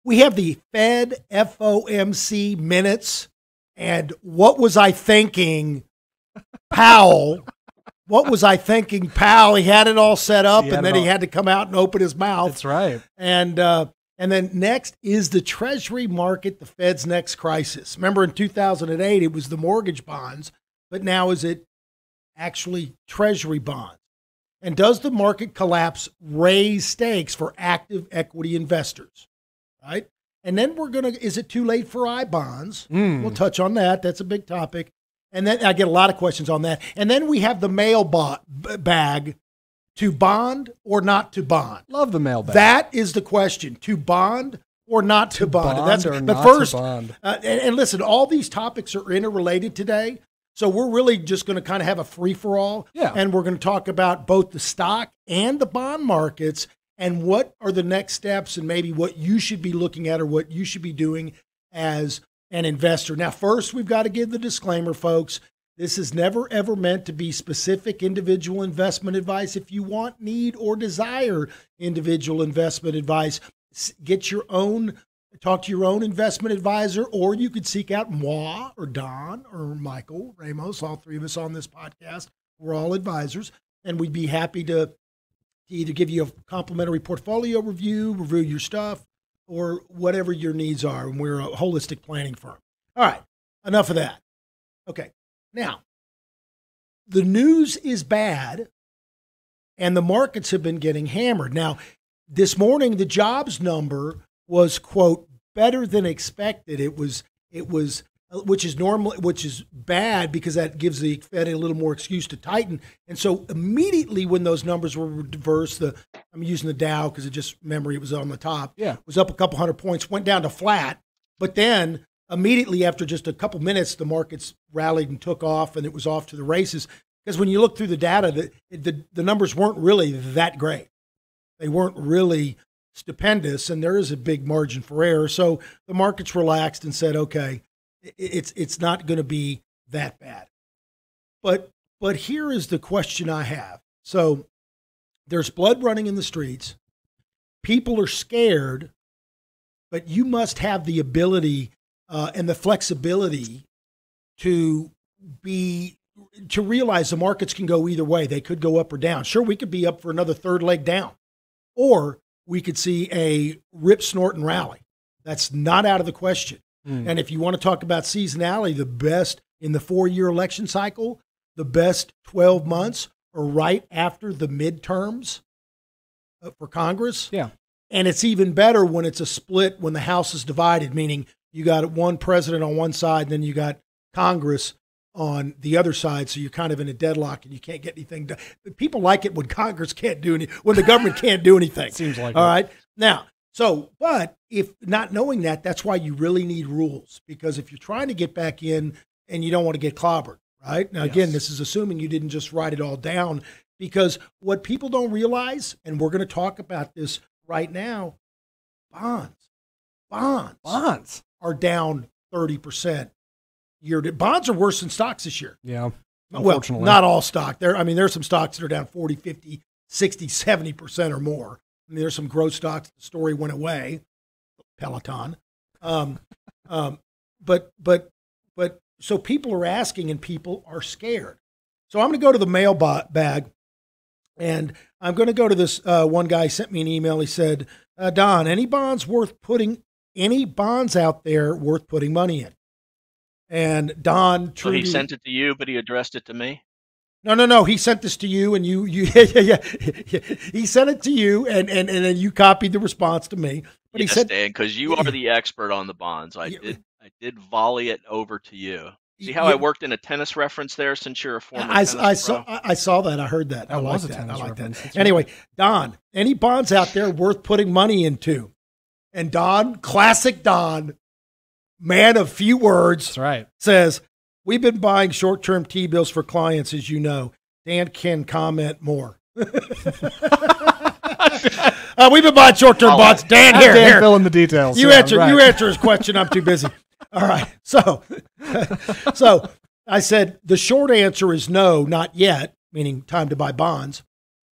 We have the Fed FOMC minutes, and what was I thinking, Powell? What was I thinking, Powell? He had it all set up, and then he had to come out and open his mouth. That's right. And then next is the Treasury market, the Fed's next crisis. Remember in 2008, it was the mortgage bonds, but now is it actually Treasury bonds? And does the market collapse raise stakes for active equity investors? Right? And then is it too late for I bonds? We'll touch on that. That's a big topic. And then I get a lot of questions on that. And then we have the mailbag, to bond or not to bond. Love the mailbag. That is the question, to bond or not to bond. And listen, all these topics are interrelated today. So we're really just going to kind of have a free-for-all. Yeah. And we're going to talk about both the stock and the bond markets and what are the next steps and maybe what you should be looking at or what you should be doing as an investor. Now, first, we've got to give the disclaimer, folks. This is never, ever meant to be specific individual investment advice. If you want, need, or desire individual investment advice, talk to your own investment advisor, or you could seek out moi or Don or Michael, Ramos, all three of us on this podcast. We're all advisors, and we'd be happy to either give you a complimentary portfolio review your stuff, or whatever your needs are. And we're a holistic planning firm. All right, enough of that. Okay, now, the news is bad, and the markets have been getting hammered. Now, this morning, the jobs number was, quote, better than expected. It was, which is bad because that gives the Fed a little more excuse to tighten. And so immediately when those numbers were reversed, I'm using the Dow because it was on the top. Yeah. Was up a couple hundred points, went down to flat, but then immediately after just a couple minutes, the markets rallied and took off, and it was off to the races. Because when you look through the data, the numbers weren't really that great. They weren't really stupendous, and there is a big margin for error. So the markets relaxed and said, okay, it's not going to be that bad. But here is the question I have. So there's blood running in the streets. People are scared, but you must have the ability and the flexibility to realize the markets can go either way. They could go up or down. Sure, we could be up for another third leg down, or we could see a rip, snort, and rally. That's not out of the question. And if you want to talk about seasonality, the best in the 4-year election cycle, the best 12 months are right after the midterms for Congress. Yeah. And it's even better when it's a split, when the House is divided, meaning you got one president on one side, and then you got Congress on the other side, so you're kind of in a deadlock and you can't get anything done. People like it when Congress can't do anything, when the government can't do anything. Seems like all right. Now, but if not knowing that, that's why you really need rules, because if you're trying to get back in and you don't want to get clobbered, right? Now, again, this is assuming you didn't just write it all down, because what people don't realize, and we're going to talk about this right now, bonds are down 30%. Bonds are worse than stocks this year. Yeah. Well, not all stock. There's some stocks that are down 40, 50, 60, 70% or more. I mean, there's some growth stocks. The story went away. Peloton. But so people are asking and people are scared. So I'm going to go to the mailbag, and I'm going to go to this one guy sent me an email. He said, Don, any bonds out there worth putting money in? And Don, so he sent it to you, but he addressed it to me. No. He sent this to you, and you. He sent it to you, and then you copied the response to me. But yes, he said, Dan, because you are the expert on the bonds. I did volley it over to you. See how I worked in a tennis reference there, since you're a former tennis pro? I saw that. I heard that. I like that. I like that. Anyway, Don, any bonds out there worth putting money into? And Don, classic Don, man of few words, that's right, says, we've been buying short-term T-bills for clients, as you know. Dan can comment more. We've been buying short-term bonds. Dan, here. Fill in the details. You answer his question. I'm too busy. All right. So I said the short answer is no, not yet, meaning time to buy bonds,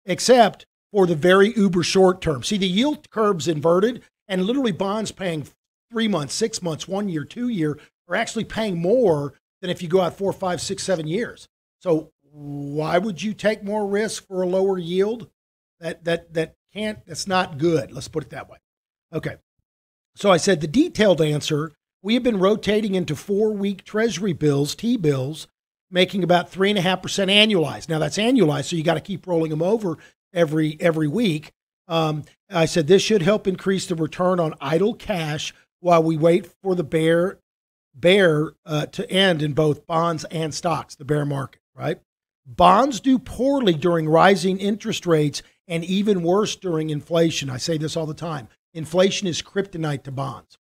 except for the very uber short term. See, the yield curve's inverted, And literally bonds paying 3 months, 6 months, 1 year, 2 year are actually paying more than if you go out 4, 5, 6, 7 years. So why would you take more risk for a lower yield? That's not good. Let's put it that way. Okay. So I said the detailed answer, we have been rotating into 4-week Treasury bills, T-bills, making about 3.5% annualized. Now that's annualized, so you got to keep rolling them over every week. I said this should help increase the return on idle cash while we wait for the bear to end in both bonds and stocks, the bear market, right? Bonds do poorly during rising interest rates and even worse during inflation. I say this all the time. Inflation is kryptonite to bonds.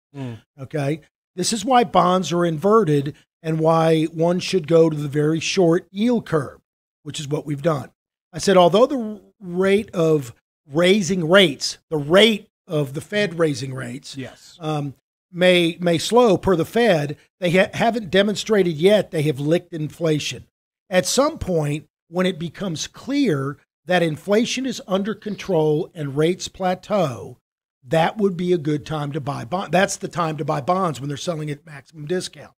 Okay? This is why bonds are inverted and why one should go to the very short yield curve, which is what we've done. I said, although the rate of raising rates, the rate of the Fed raising rates, yes, may slow per the Fed, they haven't demonstrated yet they have licked inflation. At some point, when it becomes clear that inflation is under control and rates plateau, that would be a good time to buy bonds. That's the time to buy bonds when they're selling at maximum discount.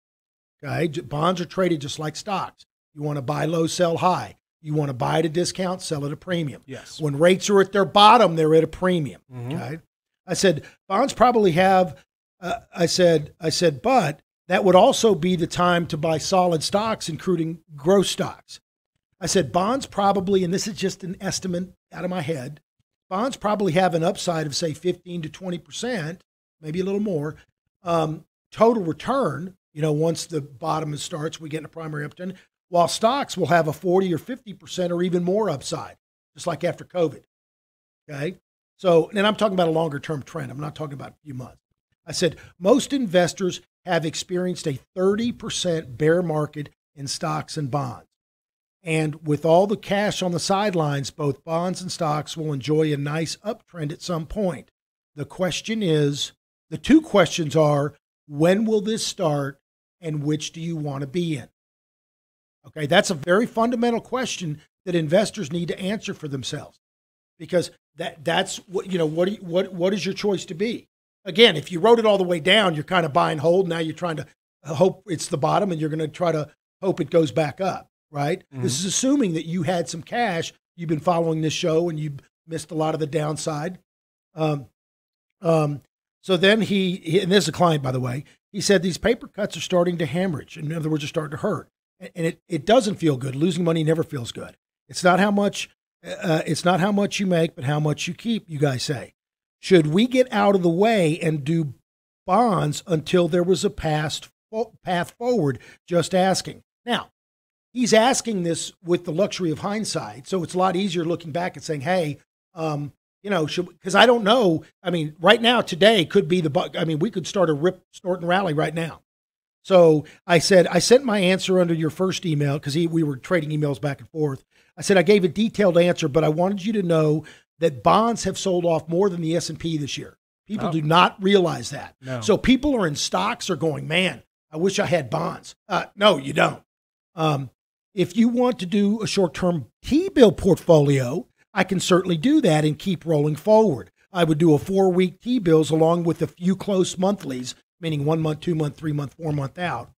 Okay, bonds are traded just like stocks. You want to buy low, sell high. You want to buy at a discount, sell at a premium. Yes. When rates are at their bottom, they're at a premium. Mm-hmm. Okay. I said bonds probably have. I said, but that would also be the time to buy solid stocks, including growth stocks. I said bonds probably, and this is just an estimate out of my head, bonds probably have an upside of say 15 to 20%, maybe a little more, total return. Once the bottom starts, we get in a primary upturn. While stocks will have a 40 or 50% or even more upside, just like after COVID. Okay, so and I'm talking about a longer term trend. I'm not talking about a few months. I said most investors have experienced a 30% bear market in stocks and bonds. And with all the cash on the sidelines, both bonds and stocks will enjoy a nice uptrend at some point. The two questions are, when will this start and which do you want to be in? Okay, that's a very fundamental question that investors need to answer for themselves, because that's what what is your choice to be? Again, if you wrote it all the way down, you're kind of buy and hold. Now you're trying to hope it's the bottom, and you're going to try to hope it goes back up, right? Mm-hmm. This is assuming that you had some cash. You've been following this show, and you missed a lot of the downside. So then he and this is a client, by the way. He said these paper cuts are starting to hemorrhage. In other words, are starting to hurt, and it doesn't feel good. Losing money never feels good. It's not how much you make, but how much you keep. You guys say. Should we get out of the way and do bonds until there was a path forward? Just asking. Now, he's asking this with the luxury of hindsight, so it's a lot easier looking back and saying, hey, because I don't know. I mean, right now, today could be we could start a rip, snort, and rally right now. So I said, I sent my answer under your first email because we were trading emails back and forth. I said, I gave a detailed answer, but I wanted you to know that bonds have sold off more than the S&P this year. People do not realize that. No. So people are in stocks are going, man, I wish I had bonds. No, you don't. If you want to do a short-term T-bill portfolio, I can certainly do that and keep rolling forward. I would do a 4-week T-bills along with a few close monthlies, meaning 1 month, 2 month, 3 month, 4 month out,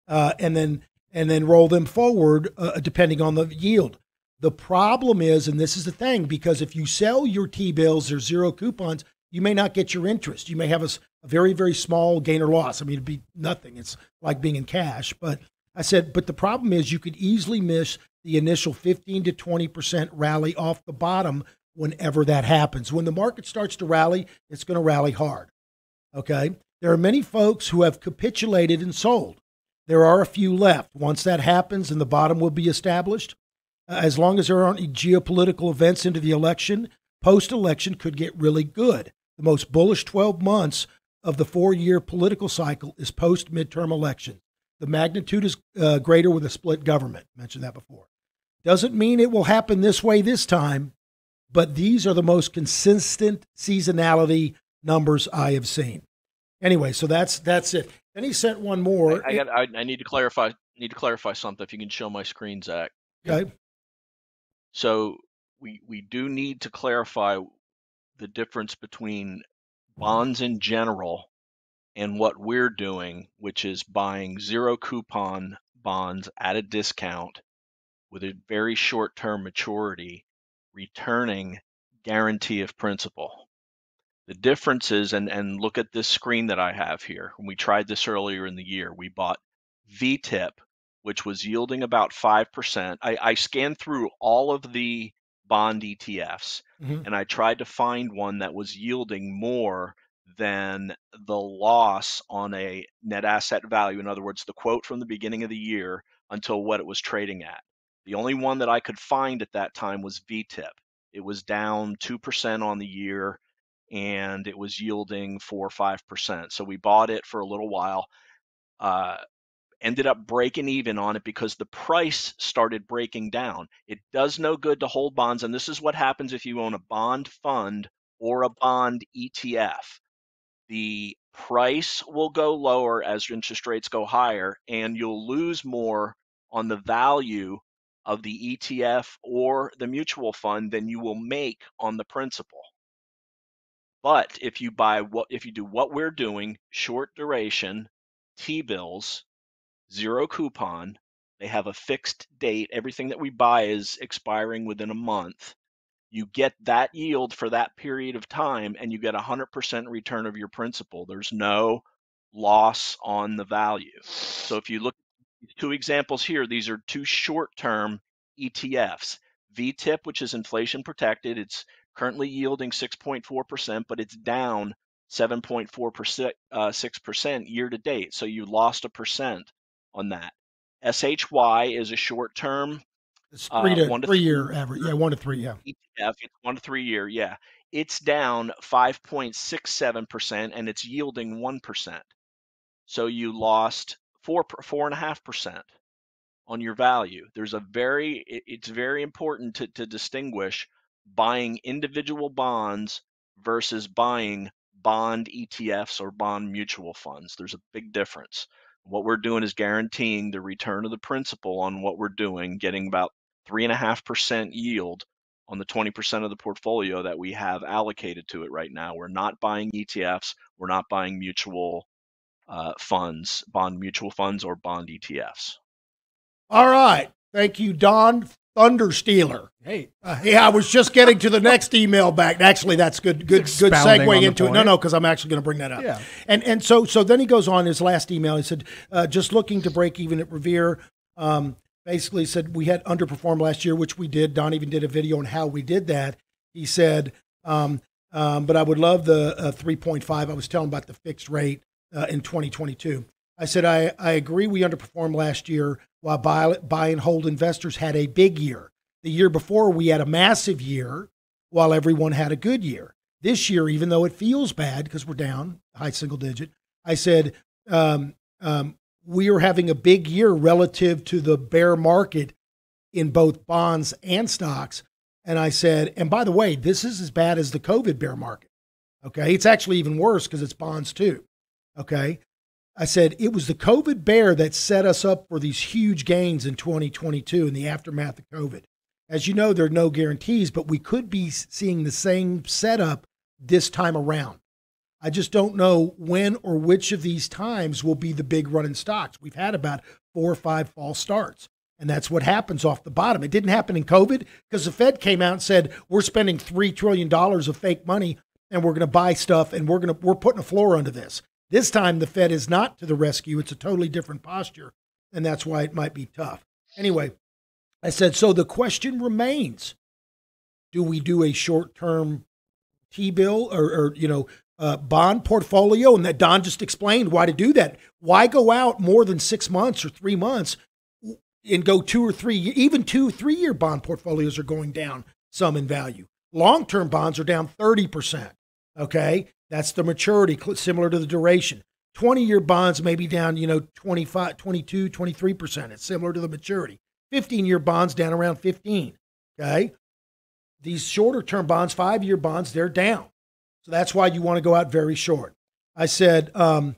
and then roll them forward depending on the yield. The problem is, and this is the thing, because if you sell your T-bills or zero coupons, you may not get your interest. You may have a very, very small gain or loss. I mean, it'd be nothing. It's like being in cash. But I said, but the problem is you could easily miss the initial 15 to 20% rally off the bottom whenever that happens. When the market starts to rally, it's going to rally hard. Okay? There are many folks who have capitulated and sold. There are a few left. Once that happens and the bottom will be established, as long as there aren't geopolitical events into the election, post-election could get really good. The most bullish 12 months of the 4-year political cycle is post-midterm election. The magnitude is greater with a split government. I mentioned that before. Doesn't mean it will happen this way this time, but these are the most consistent seasonality numbers I have seen. Anyway, so that's it. Then he sent one more. I need to clarify something. If you can show my screen, Zach. Okay. So we do need to clarify the difference between bonds in general and what we're doing, which is buying zero coupon bonds at a discount with a very short-term maturity, returning guarantee of principal. The difference is, and look at this screen that I have here. When we tried this earlier in the year, we bought VTIP, which was yielding about 5%. I scanned through all of the bond ETFs, and I tried to find one that was yielding more than the loss on a net asset value. In other words, the quote from the beginning of the year until what it was trading at. The only one that I could find at that time was VTIP. It was down 2% on the year, and it was yielding 4 or 5%. So we bought it for a little while, ended up breaking even on it because the price started breaking down. It does no good to hold bonds, and this is what happens if you own a bond fund or a bond ETF. The price will go lower as interest rates go higher, and you'll lose more on the value of the ETF or the mutual fund than you will make on the principal. But if you do what we're doing, short duration, T-bills, zero coupon, they have a fixed date. Everything that we buy is expiring within a month. You get that yield for that period of time, and you get 100% return of your principal. There's no loss on the value. So if you look at these two examples here, these are two short-term ETFs. VTIP, which is inflation protected, it's currently yielding 6.4%, but it's down 7.46% year to date. So you lost 1% on that. SHY is a short-term, It's 3 year average. Yeah, 1 to 3. Yeah. ETF. It's 1 to 3 year. Yeah, it's down 5.67%, and it's yielding 1%. So you lost 4.5% on your value. It's very important to distinguish buying individual bonds versus buying bond ETFs or bond mutual funds. There's a big difference. What we're doing is guaranteeing the return of the principal on what we're doing, getting about 3.5% yield on the 20% of the portfolio that we have allocated to it right now. We're not buying ETFs. We're not buying mutual funds, bond mutual funds or bond ETFs. All right. Thank you, Don Thunderstealer. Hey, I was just getting to the next email back. Actually, that's good segue into it. No, because I'm actually going to bring that up. Yeah. And so then he goes on his last email. He said, just looking to break even at Revere. Basically said we had underperformed last year, which we did. Don even did a video on how we did that. He said, but I would love the 3.5. I was telling about the fixed rate in 2022. I said, I agree we underperformed last year while buy and hold investors had a big year. The year before, we had a massive year while everyone had a good year. This year, even though it feels bad because we're down high single digit, I said, we are having a big year relative to the bear market in both bonds and stocks. And I said, and by the way, this is as bad as the COVID bear market. Okay. It's actually even worse because it's bonds too. Okay. I said, it was the COVID bear that set us up for these huge gains in 2022 in the aftermath of COVID. As you know, there are no guarantees, but we could be seeing the same setup this time around. I just don't know when or which of these times will be the big run in stocks. We've had about 4 or 5 false starts, and that's what happens off the bottom. It didn't happen in COVID because the Fed came out and said, we're spending $3 trillion of fake money and we're going to buy stuff and we're putting a floor under this. This time the Fed is not to the rescue. It's a totally different posture, and that's why it might be tough. Anyway, I said, so the question remains, do we do a short-term T-bill or bond portfolio? And that Don just explained why to do that. Why go out more than 6 months or 3 months and go 2 or 3, even 2 or 3 year bond portfolios are going down some in value. Long-term bonds are down 30%. Okay. That's the maturity, similar to the duration. 20-year bonds may be down, 25, 22, 23%. It's similar to the maturity. 15-year bonds down around 15. Okay. These shorter-term bonds, 5-year bonds, they're down. So that's why you want to go out very short. I said, I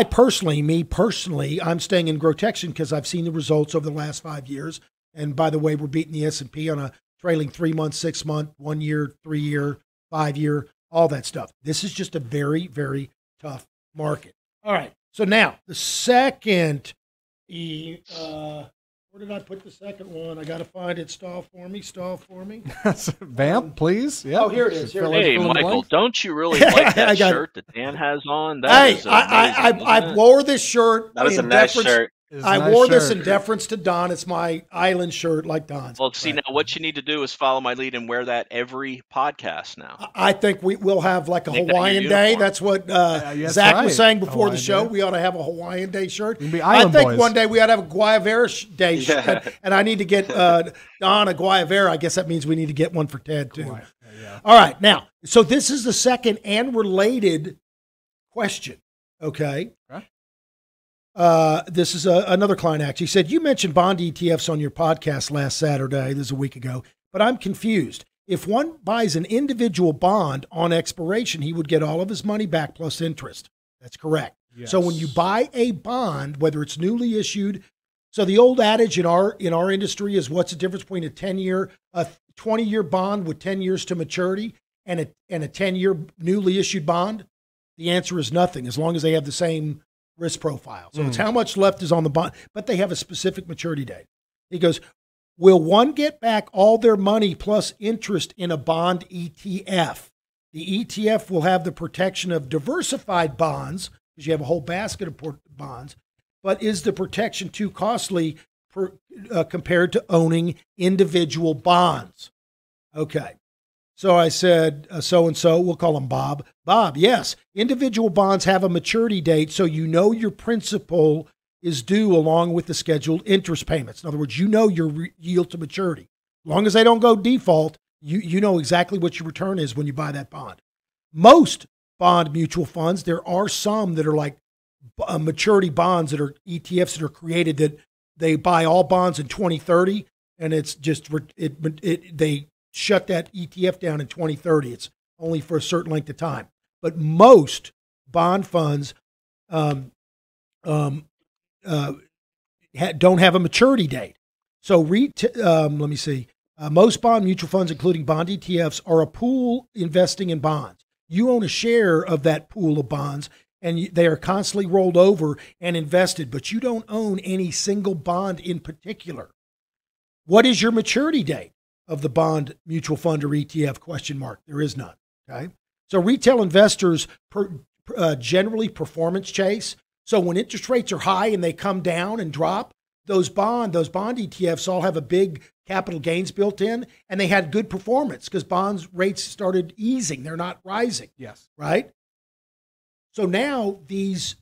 personally, I'm staying in Grotection because I've seen the results over the last 5 years. And by the way, we're beating the S&P on a trailing 3 month, 6 month, 1 year, 3 year, 5 year. all that stuff. This is just a very, very tough market. All right. So now the second, where did I put the second one? I got to find it. Stall for me. Vamp, please. Yeah. Oh, here it is. Hey, Michael, don't you really like that shirt that Dan has on? I wore this shirt. That is a nice shirt. I wore this in deference to Don. It's my island shirt like Don's. Well, see, now what you need to do is follow my lead and wear that every podcast now. I think we'll have like a Hawaiian day. That's what Zach was saying before the show. We ought to have a Hawaiian day shirt. I think one day we ought to have a Guayavera day shirt. And I need to get Don a Guayavera. I guess that means we need to get one for Ted, too. Yeah. All right. Now, so this is the second and related question, okay? This is another client actually said, you mentioned bond ETFs on your podcast last Saturday. This is a week ago, but I'm confused. If one buys an individual bond on expiration, he would get all of his money back plus interest. That's correct. Yes. So when you buy a bond, whether it's newly issued, so the old adage in our industry is what's the difference between a 20-year bond with 10 years to maturity and a 10-year newly issued bond? The answer is nothing, as long as they have the same risk profile. So it's how much left is on the bond, but they have a specific maturity date. He goes, will one get back all their money plus interest in a bond ETF? The ETF will have the protection of diversified bonds, because you have a whole basket of bonds, but is the protection too costly compared to owning individual bonds? Okay. So I said, so-and-so, we'll call him Bob. Bob, yes, individual bonds have a maturity date, so you know your principal is due along with the scheduled interest payments. In other words, you know your yield to maturity. As long as they don't go default, you know exactly what your return is when you buy that bond. Most bond mutual funds, there are some that are like maturity bonds that are ETFs that are created that they buy all bonds in 2030, and it's just, they shut that ETF down in 2030. It's only for a certain length of time. But most bond funds don't have a maturity date. So let me see. Most bond mutual funds, including bond ETFs, are a pool investing in bonds. You own a share of that pool of bonds, and they are constantly rolled over and invested, but you don't own any single bond in particular. What is your maturity date of the bond mutual fund or ETF? ? There is none. Okay. So retail investors generally performance chase. So when interest rates are high and they come down and drop, those bond ETFs all have a big capital gains built in, and they had good performance because bonds rates started easing. They're not rising. Yes. Right. So now these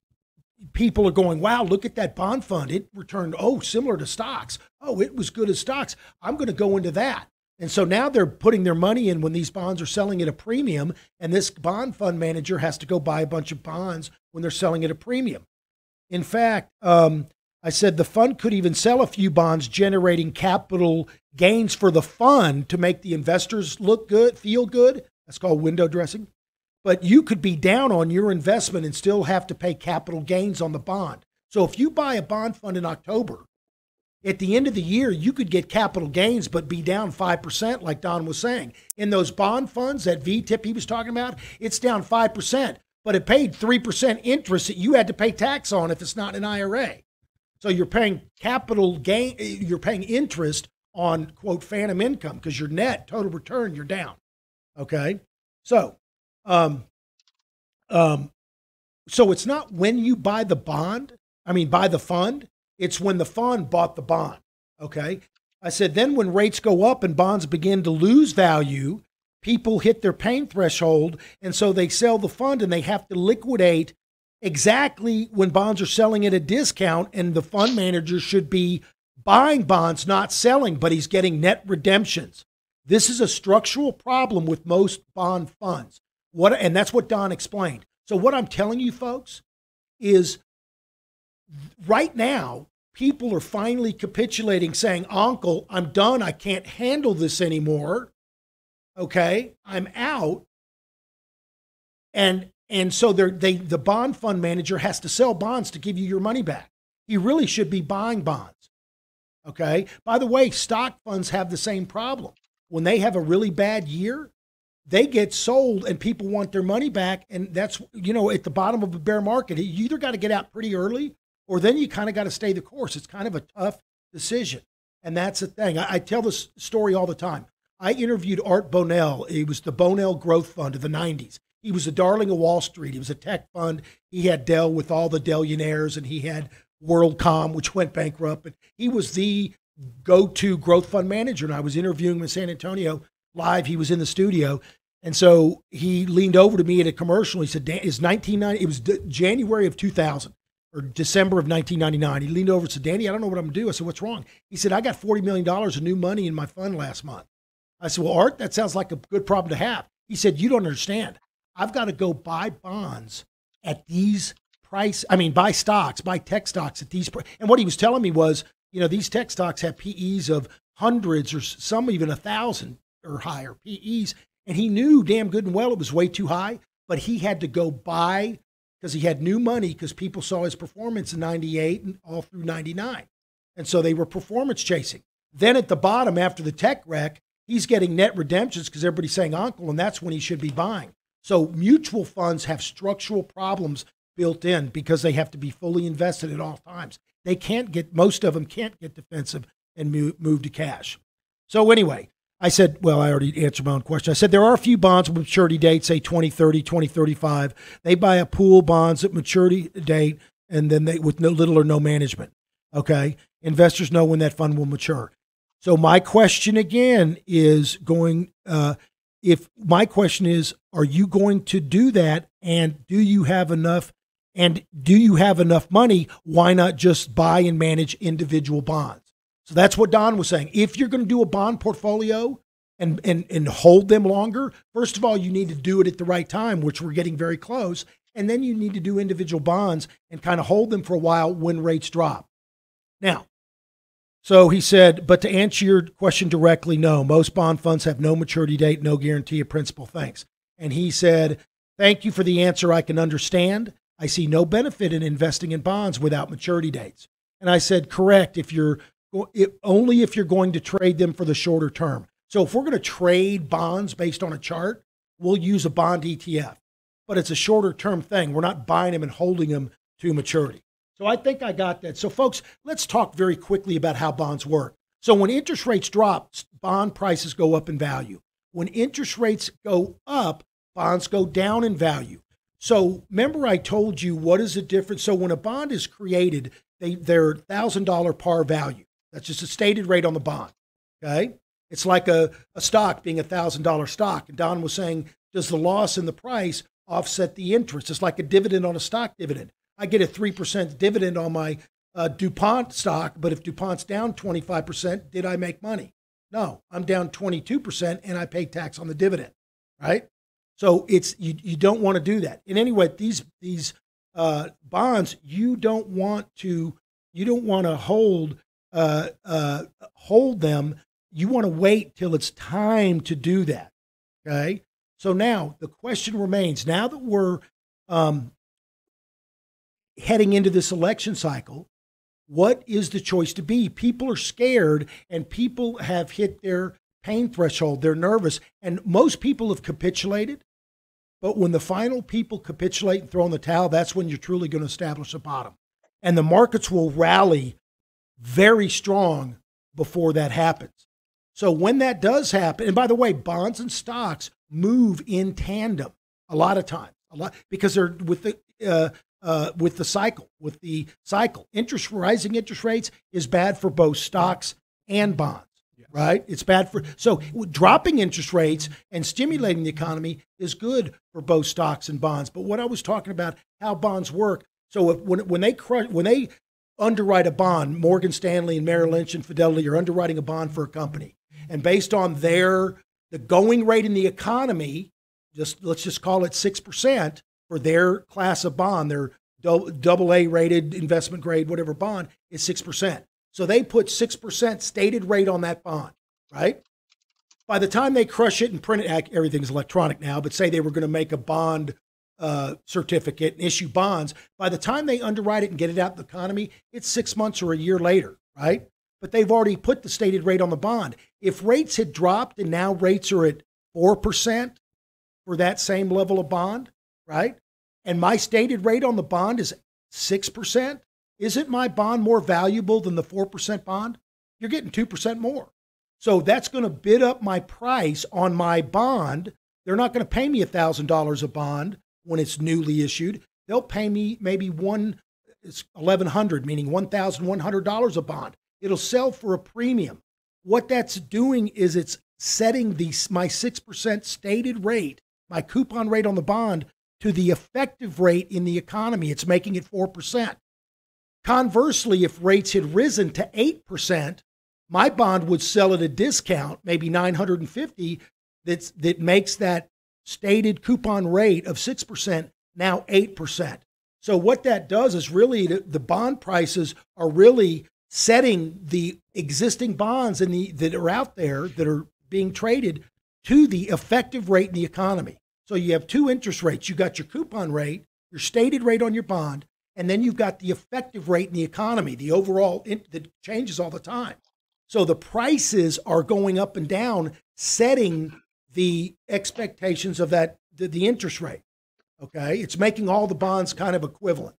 people are going, wow, look at that bond fund. It returned, similar to stocks. Oh, it was good as stocks. I'm going to go into that. And so now they're putting their money in when these bonds are selling at a premium, and this bond fund manager has to go buy a bunch of bonds when they're selling at a premium. In fact, I said the fund could even sell a few bonds, generating capital gains for the fund to make the investors look good, feel good. That's called window dressing. But you could be down on your investment and still have to pay capital gains on the bond. So if you buy a bond fund in October, at the end of the year, you could get capital gains, but be down 5%, like Don was saying. In those bond funds, that VTIP he was talking about, it's down 5%, but it paid 3% interest that you had to pay tax on if it's not an IRA. So you're paying capital gain, you're paying interest on, quote, phantom income, because your net total return, you're down. Okay? So, so it's not when you buy the buy the fund, it's when the fund bought the bond, okay? I said, then when rates go up and bonds begin to lose value, people hit their pain threshold, and so they sell the fund and they have to liquidate exactly when bonds are selling at a discount, and the fund manager should be buying bonds, not selling, but he's getting net redemptions. This is a structural problem with most bond funds. And that's what Don explained. So what I'm telling you folks is right now, people are finally capitulating, saying, Uncle, I'm done. I can't handle this anymore. Okay, I'm out. And so the bond fund manager has to sell bonds to give you your money back. He really should be buying bonds. Okay. By the way, stock funds have the same problem. When they have a really bad year, they get sold and people want their money back. And that's, at the bottom of a bear market, you either got to get out pretty early or then you kind of got to stay the course. It's kind of a tough decision. And that's the thing. I tell this story all the time. I interviewed Art Bonnell. He was the Bonnell Growth Fund of the 90s. He was a darling of Wall Street. He was a tech fund. He had Dell with all the Dellionaires, and he had WorldCom, which went bankrupt. But he was the go-to growth fund manager. And I was interviewing him in San Antonio live. He was in the studio. And so he leaned over to me at a commercial. He said, it was January of 2000 or December of 1999. He leaned over and said, Danny, I don't know what I'm going to do. I said, what's wrong? He said, I got $40 million of new money in my fund last month. I said, well, Art, that sounds like a good problem to have. He said, you don't understand. I've got to go buy bonds at these price. I mean, buy stocks, buy tech stocks at these. And what he was telling me was, these tech stocks have PEs of hundreds or some even 1,000 or higher PEs. And he knew damn good and well it was way too high, but he had to go buy because he had new money because people saw his performance in 98 and all through 99. And so they were performance chasing. Then at the bottom, after the tech wreck, he's getting net redemptions because everybody's saying uncle, and that's when he should be buying. So mutual funds have structural problems built in because they have to be fully invested at all times. Most of them can't get defensive and move to cash. So anyway, I said, well, I already answered my own question. I said, there are a few bonds with maturity dates, say 2030, 2035. They buy a pool bonds at maturity date, and then with little or no management. Okay. Investors know when that fund will mature. So my question again is are you going to do that? And do you have enough? And do you have enough money? Why not just buy and manage individual bonds? So that's what Don was saying. If you're going to do a bond portfolio and hold them longer, first of all, you need to do it at the right time, which we're getting very close. And then you need to do individual bonds and kind of hold them for a while when rates drop. Now, so he said, but to answer your question directly, no, most bond funds have no maturity date, no guarantee of principal. Thanks. And he said, thank you for the answer. I can understand. I see no benefit in investing in bonds without maturity dates. And I said, correct. Only if you're going to trade them for the shorter term. So if we're going to trade bonds based on a chart, we'll use a bond ETF, but it's a shorter term thing. We're not buying them and holding them to maturity. So I think I got that. So folks, let's talk very quickly about how bonds work. So when interest rates drop, bond prices go up in value. When interest rates go up, bonds go down in value. So remember I told you what is the difference? So when a bond is created, they're $1,000 par value. That's just a stated rate on the bond, okay? It's like a stock being $1,000 stock. And Don was saying, does the loss in the price offset the interest? It's like a dividend on a stock dividend. I get a 3% dividend on my DuPont stock, but if DuPont's down 25%, did I make money? No, I'm down 22% and I pay tax on the dividend, right? So you don't want to do that. And anyway, these bonds, you don't want to hold them. You want to wait till it's time to do that. Okay. So now the question remains, now that we're heading into this election cycle, what is the choice to be? People are scared and people have hit their pain threshold. They're nervous and most people have capitulated. But when the final people capitulate and throw in the towel, that's when you're truly going to establish a bottom. And the markets will rally very strong before that happens. So when that does happen, and by the way, bonds and stocks move in tandem a lot of times, because they're with the cycle. Rising interest rates is bad for both stocks and bonds. Right? It's bad so dropping interest rates and stimulating the economy is good for both stocks and bonds. But what I was talking about, how bonds work. So when they underwrite a bond, Morgan Stanley and Merrill Lynch and Fidelity are underwriting a bond for a company. And based on the going rate in the economy, let's just call it 6% for their class of bond, their AA rated investment grade, whatever bond is 6%. So they put 6% stated rate on that bond, right? By the time they crush it and print it, everything's electronic now, but say they were going to make a bond certificate and issue bonds. By the time they underwrite it and get it out in the economy, it's 6 months or a year later, right? But they've already put the stated rate on the bond. If rates had dropped and now rates are at 4%, for that same level of bond, right? And my stated rate on the bond is 6%. Isn't my bond more valuable than the 4% bond? You're getting 2% more. So that's going to bid up my price on my bond. They're not going to pay me $1,000 a bond when it's newly issued. They'll pay me maybe $1,100, meaning $1,100 a bond. It'll sell for a premium. What that's doing is it's setting my 6% stated rate, my coupon rate on the bond, to the effective rate in the economy. It's making it 4%. Conversely, if rates had risen to 8%, my bond would sell at a discount, maybe $950, that makes that stated coupon rate of 6% now 8%. So what that does is really the bond prices are really setting the existing bonds that are out there that are being traded to the effective rate in the economy. So you have two interest rates. You got your coupon rate, your stated rate on your bond, and then you've got the effective rate in the economy, the overall that changes all the time. So the prices are going up and down, setting the expectations of that the interest rate. Okay, it's making all the bonds kind of equivalent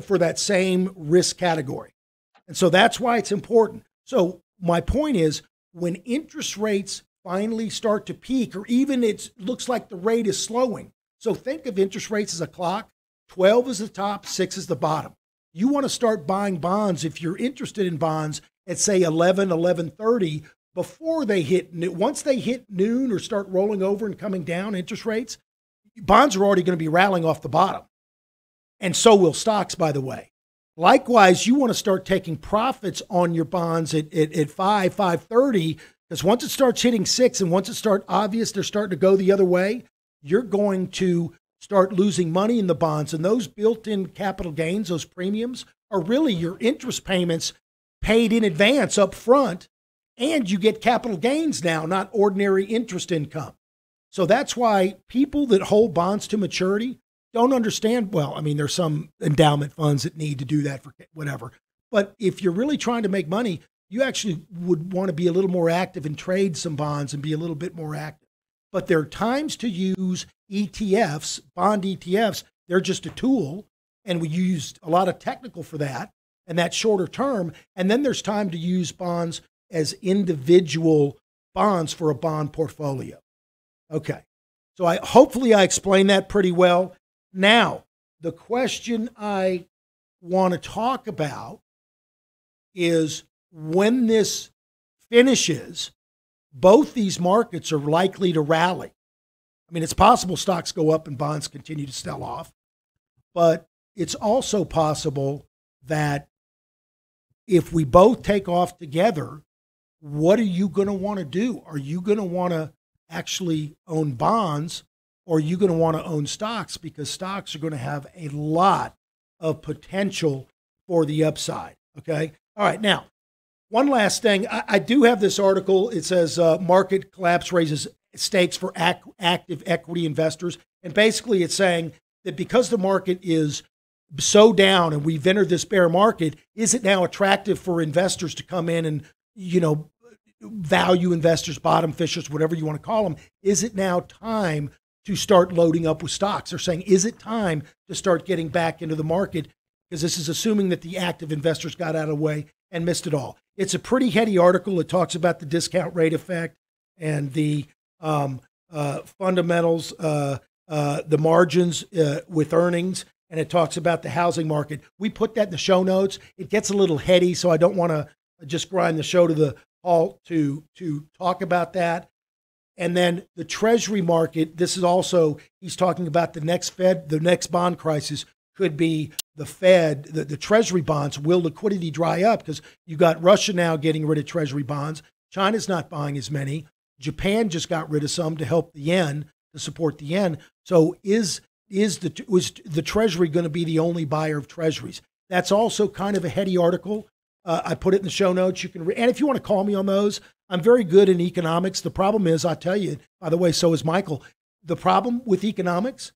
for that same risk category. And so that's why it's important. So my point is, when interest rates finally start to peak, or even it looks like the rate is slowing. So think of interest rates as a clock. 12 is the top, 6 is the bottom. You want to start buying bonds if you're interested in bonds at, say, 11:30 before they hit, once they hit noon or start rolling over and coming down interest rates, bonds are already going to be rattling off the bottom. And so will stocks, by the way. Likewise, you want to start taking profits on your bonds at 5:30, because once it starts hitting 6 and once it starts obvious they're starting to go the other way, you're going to start losing money in the bonds. And those built-in capital gains, those premiums, are really your interest payments paid in advance up front, and you get capital gains now, not ordinary interest income. So that's why people that hold bonds to maturity don't understand. Well, I mean, there's some endowment funds that need to do that for whatever. But if you're really trying to make money, you actually would want to be a little more active and trade some bonds and be a little bit more active. But there are times to use ETFs, bond ETFs. They're just a tool, and we use a lot of technical for that, and that's shorter term. And then there's time to use bonds as individual bonds for a bond portfolio. Okay, so hopefully I explained that pretty well. Now, the question I want to talk about is, when this finishes, both these markets are likely to rally. I mean, it's possible stocks go up and bonds continue to sell off, but it's also possible that if we both take off together, what are you going to want to do? Are you going to want to actually own bonds, or are you going to want to own stocks? Because stocks are going to have a lot of potential for the upside. Okay. All right. Now, one last thing. I do have this article. It says market collapse raises stakes for active equity investors. And basically it's saying that because the market is so down and we've entered this bear market, is it now attractive for investors to come in and, value investors, bottom fishers, whatever you want to call them? Is it now time to start loading up with stocks? They're saying, is it time to start getting back into the market? Because this is assuming that the active investors got out of the way and missed it all. It's a pretty heady article. It talks about the discount rate effect and the fundamentals, the margins with earnings, and it talks about the housing market. We put that in the show notes. It gets a little heady, so I don't want to just grind the show to the halt to talk about that. And then the Treasury market, this is also, he's talking about the next bond crisis could be the Fed, the Treasury bonds. Will liquidity dry up? Because you got Russia now getting rid of Treasury bonds. China's not buying as many. Japan just got rid of some to help the yen, to support the yen. So was the Treasury going to be the only buyer of Treasuries? That's also kind of a heady article. I put it in the show notes. You can read, and if you want to call me on those, I'm very good in economics. The problem is, I'll tell you, by the way, so is Michael. The problem with economics,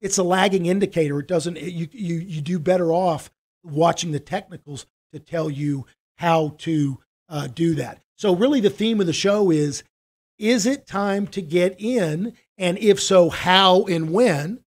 it's a lagging indicator. It doesn't. You do better off watching the technicals to tell you how to do that. So really, the theme of the show is is it time to get in? And if so, how and when?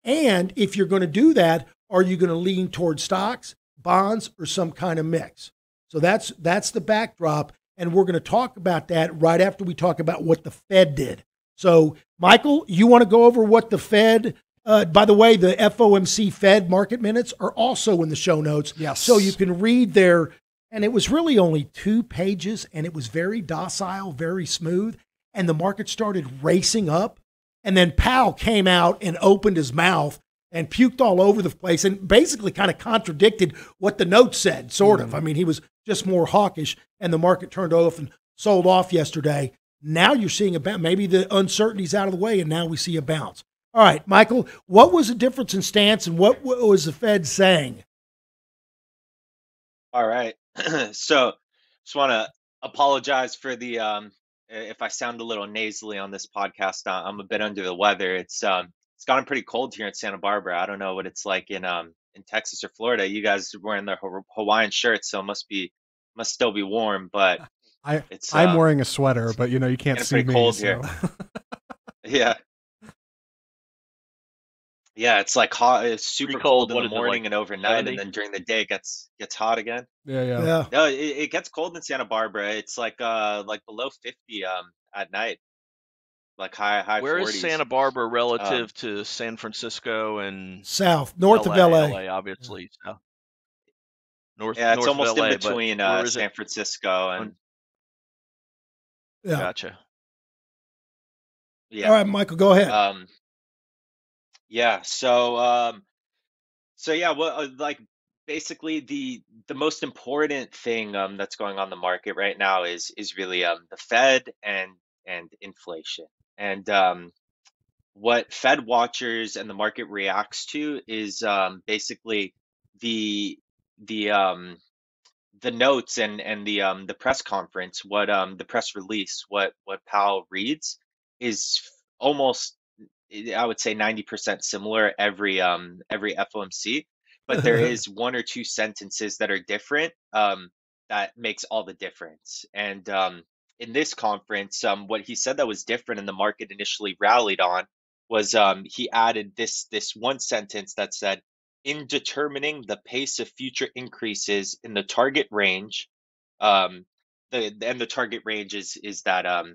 And if you're going to do that, are you going to lean towards stocks, bonds, or some kind of mix? So that's the backdrop. And we're going to talk about that right after we talk about what the Fed did. So, Michael, you want to go over what the Fed, by the way, the FOMC Fed market minutes are also in the show notes. Yes. So you can read their, and it was really only 2 pages, and it was very docile, very smooth. And the market started racing up. And then Powell came out and opened his mouth and puked all over the place and basically kind of contradicted what the note said, sort of. I mean, he was just more hawkish, and the market turned off and sold off yesterday. Now you're seeing maybe the uncertainty's out of the way, and now we see a bounce. All right, Michael, what was the difference in stance, and what was the Fed saying? All right. So just want to apologize for the if I sound a little nasally on this podcast. I'm a bit under the weather. It's gotten pretty cold here in Santa Barbara. I don't know what it's like in Texas or Florida. You guys are wearing the Hawaiian shirts, so it must still be warm, but I'm wearing a sweater, but you can't it's see pretty me. cold So. here. Yeah. Yeah, it's like hot. It's super Pretty cold cold. in What the is it, morning like and overnight, 70? and then during the day it gets hot again. Yeah. No, it gets cold in Santa Barbara. It's like below 50 at night, like high Where is 40s. Santa Barbara Um, relative to San Francisco and North of LA. LA, obviously. So north yeah, it's of almost in LA, but between where is it? San Francisco and Yeah. Gotcha. All right, Michael, go ahead. Yeah. So yeah, well, like basically the most important thing that's going on in the market right now is really the Fed and inflation. And what Fed watchers and the market reacts to is basically the the um the notes and the press conference, what the press release, what Powell reads is almost, I would say, 90% similar every FOMC, but there is 1 or 2 sentences that are different, that makes all the difference. And in this conference, what he said that was different and the market initially rallied on was he added this one sentence that said, in determining the pace of future increases in the target range, um, the target range is that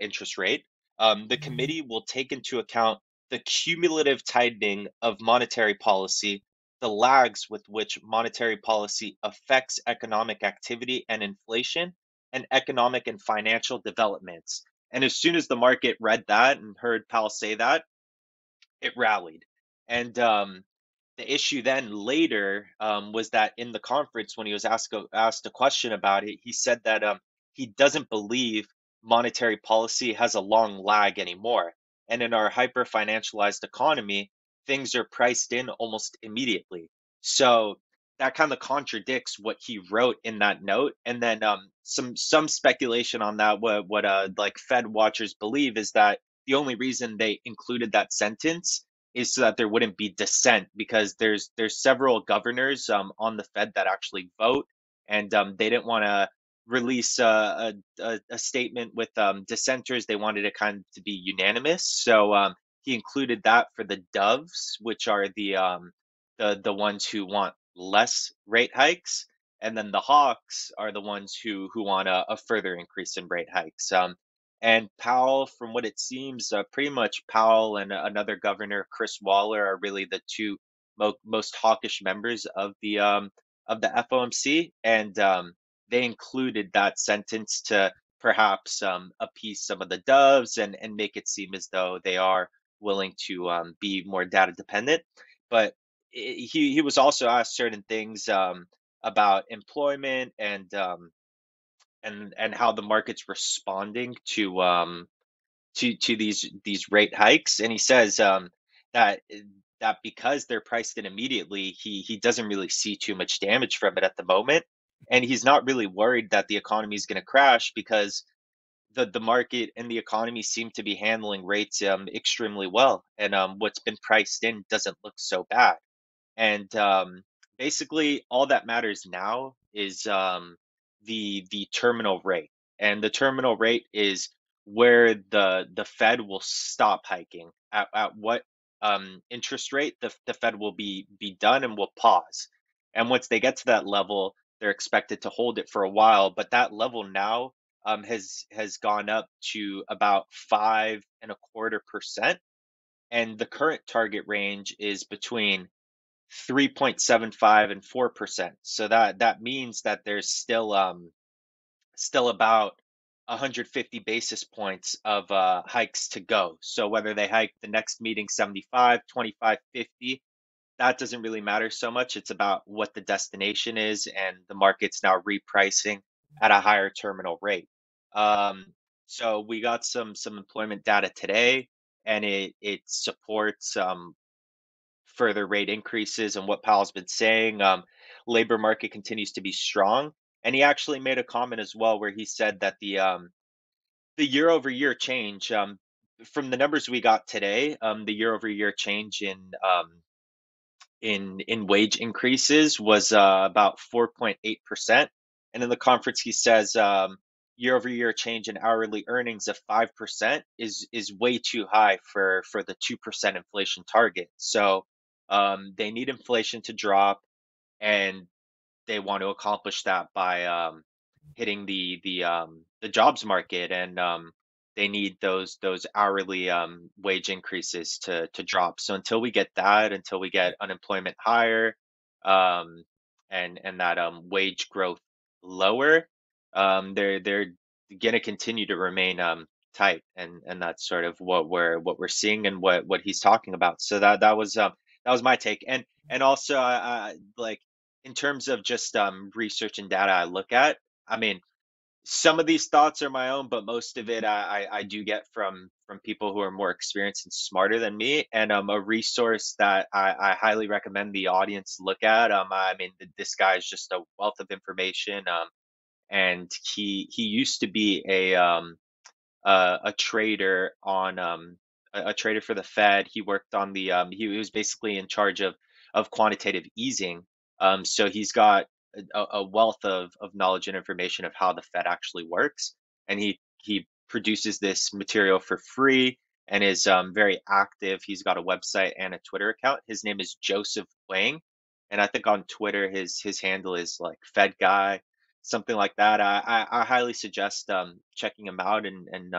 interest rate. The committee will take into account the cumulative tightening of monetary policy, the lags with which monetary policy affects economic activity and inflation, and economic and financial developments. And as soon as the market read that and heard Powell say that, it rallied. And the issue then later was that in the conference, when he was asked a question about it, he said that he doesn't believe monetary policy has a long lag anymore. And in our hyper financialized economy, things are priced in almost immediately. So that kind of contradicts what he wrote in that note. And then some speculation on that. What like Fed watchers believe is that the only reason they included that sentence is so that there wouldn't be dissent, because there's several governors on the Fed that actually vote, and they didn't want to release a statement with dissenters. They wanted it kind of to be unanimous, so he included that for the doves, which are the ones who want less rate hikes, and then the hawks are the ones who want a further increase in rate hikes. And Powell, from what it seems, pretty much Powell and another governor, Chris Waller, are really the two most hawkish members of the FOMC, and they included that sentence to perhaps appease some of the doves and make it seem as though they are willing to be more data dependent. But he was also asked certain things about employment and how the market's responding to these rate hikes. And he says that that because they're priced in immediately, he doesn't really see too much damage from it at the moment, and he's not really worried that the economy is going to crash, because the market and the economy seem to be handling rates extremely well, and what's been priced in doesn't look so bad. And basically, all that matters now is the terminal rate, and the terminal rate is where the Fed will stop hiking, at what interest rate the Fed will be done and will pause. And once they get to that level, they're expected to hold it for a while. But that level now has gone up to about 5.25%, and the current target range is between 3.75 and 4%. So that means that there's still about 150 basis points of hikes to go. So whether they hike the next meeting 75, 25, 50, that doesn't really matter so much. It's about what the destination is, and the market's now repricing at a higher terminal rate. So we got some employment data today, and it supports further rate increases and what Powell's been saying. Labor market continues to be strong, and he actually made a comment as well where he said that the year over year change, from the numbers we got today, the year over year change in wage increases was about 4.8%, and in the conference he says year over year change in hourly earnings of 5% is way too high for the 2% inflation target. So they need inflation to drop, and they want to accomplish that by hitting the jobs market, and they need those hourly wage increases to drop. So until we get that, until we get unemployment higher, and that wage growth lower, they're gonna continue to remain tight, and that's sort of what we're seeing and what he's talking about. So that was my take, and also like, in terms of just research and data I look at, I mean, some of these thoughts are my own, but most of it I do get from people who are more experienced and smarter than me. And a resource that I highly recommend the audience look at. I mean, this guy is just a wealth of information. And he used to be a trader on a trader for the Fed. He worked on the he was basically in charge of quantitative easing. So he's got a wealth of knowledge and information of how the Fed actually works, and he produces this material for free and is very active. He's got a website and a Twitter account. His name is Joseph Wang, and I think on Twitter his handle is like Fed Guy, something like that. I highly suggest checking him out, and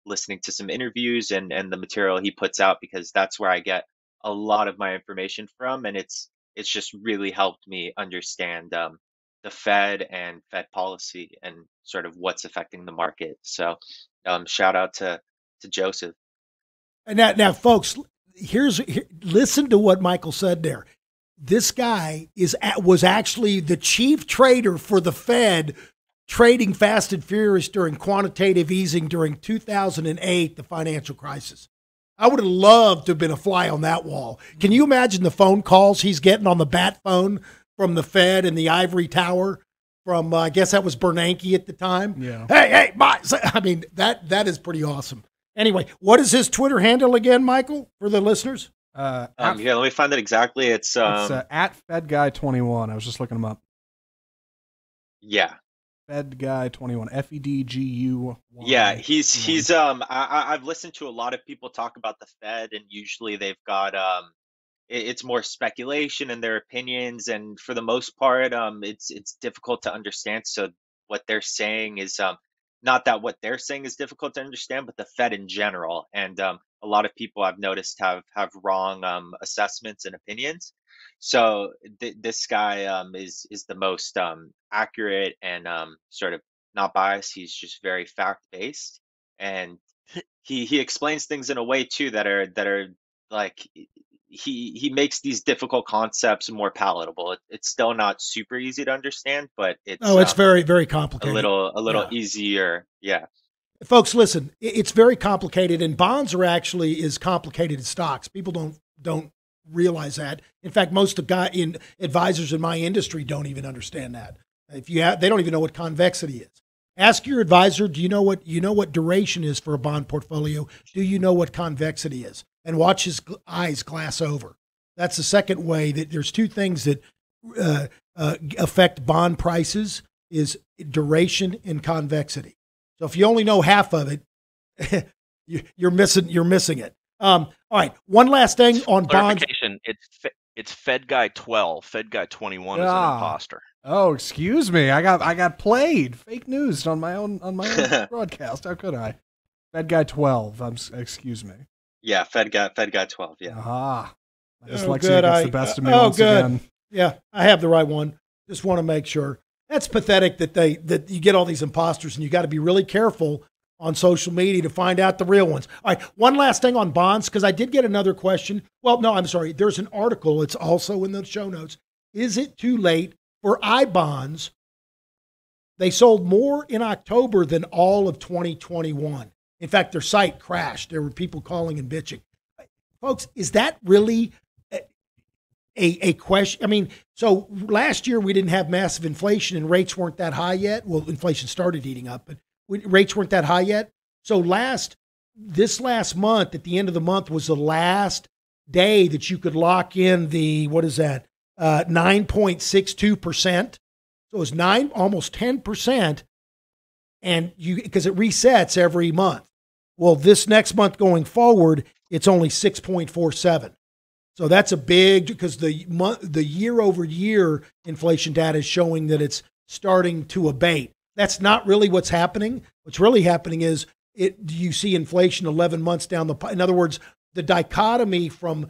listening to some interviews and the material he puts out, because that's where I get a lot of my information from, and it's just really helped me understand the Fed and Fed policy and sort of what's affecting the market. So shout out to Joseph. And now, folks, listen to what Michael said there. This guy was actually the chief trader for the Fed, trading fast and furious during quantitative easing during 2008, the financial crisis. I would have loved to have been a fly on that wall. Can you imagine the phone calls he's getting on the bat phone from the Fed and the ivory tower from, I guess that was Bernanke at the time? Yeah. Hey, I mean, that is pretty awesome. Anyway, what is his Twitter handle again, Michael, for the listeners? Yeah, let me find that exactly. It's at FedGuy21. I was just looking him up. Yeah. FedGuy21, FEDGU. Yeah, he's I've listened to a lot of people talk about the Fed, and usually they've got it's more speculation and their opinions, and for the most part it's difficult to understand. So what they're saying is not that what they're saying is difficult to understand, but the Fed in general, and a lot of people I've noticed have wrong assessments and opinions. So this guy is the most accurate and sort of not biased. He's just very fact based, and he explains things in a way too that are like, he makes these difficult concepts more palatable. It's still not super easy to understand, but it's very, very complicated. A little easier. Yeah. Folks, listen, it's very complicated, and bonds are actually as complicated as stocks. People don't realize that. In fact, most advisors in my industry don't even understand that. They don't even know what convexity is. Ask your advisor, do you know what duration is for a bond portfolio? Do you know what convexity is? And watch his eyes glass over. That's the second way that there's two things that affect bond prices, is duration and convexity. So if you only know half of it, you're missing it. All right. One last thing on bonds. Clarification: it's Fed Guy 12. Fed Guy 21 is an Ah. imposter. Oh, excuse me. I got played. Fake news on my own broadcast. How could I? Fed Guy 12. Excuse me. Yeah, Fed Guy 12. Yeah. Aha. My Oh, dyslexia good. gets the best of me Oh, once good. again. Yeah, I have the right one. Just want to make sure. That's pathetic that you get all these imposters, and you got to be really careful on social media to find out the real ones. All right, one last thing on bonds, because I did get another question. Well, no, I'm sorry. There's an article. It's also in the show notes. Is it too late for I bonds? They sold more in October than all of 2021. In fact, their site crashed. There were people calling and bitching. Folks, is that really a question? I mean, so last year we didn't have massive inflation and rates weren't that high yet. Well, inflation started heating up, but rates weren't that high yet. So this last month, at the end of the month, was the last day that you could lock in the, 9.62%. So it was almost 10%. And because it resets every month. Well, this next month going forward, it's only 6.47. So that's a big, because the year over year inflation data is showing that it's starting to abate. That's not really what's happening. What's really happening is you see inflation 11 months down the pipe. In other words, the dichotomy from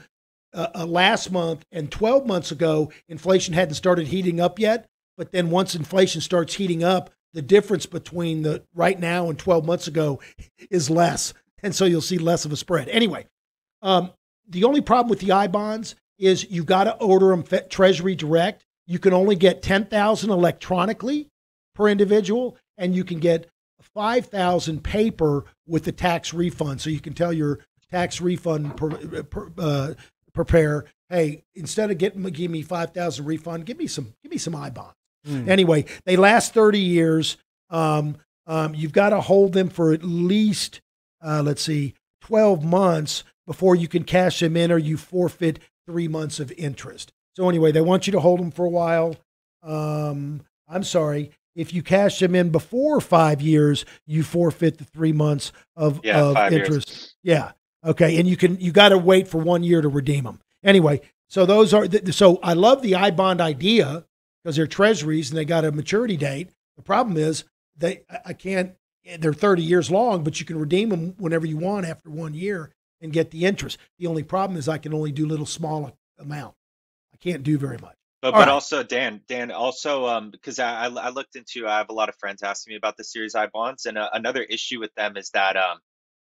last month and 12 months ago, inflation hadn't started heating up yet. But then once inflation starts heating up, the difference between the right now and 12 months ago is less. And so you'll see less of a spread. Anyway, the only problem with the I bonds is you got to order them Treasury direct. You can only get 10,000 electronically per individual, and you can get 5,000 paper with the tax refund. So you can tell your tax refund preparer, hey, instead of give me 5,000 refund, give me some I bonds. Anyway, they last 30 years. You've got to hold them for at least, 12 months before you can cash them in, or you forfeit 3 months of interest. So anyway, they want you to hold them for a while. I'm sorry. If you cash them in before 5 years, you forfeit the 3 months of interest. Years. Yeah. Okay. And you got to wait for 1 year to redeem them. Anyway, so those are, so I love the I bond idea because they're treasuries and they got a maturity date. The problem is they're 30 years long, but you can redeem them whenever you want after 1 year and get the interest. The only problem is I can only do little small amount. I can't do very much. But right. Also Dan also because I looked into, I have a lot of friends asking me about the Series I bonds, and another issue with them is that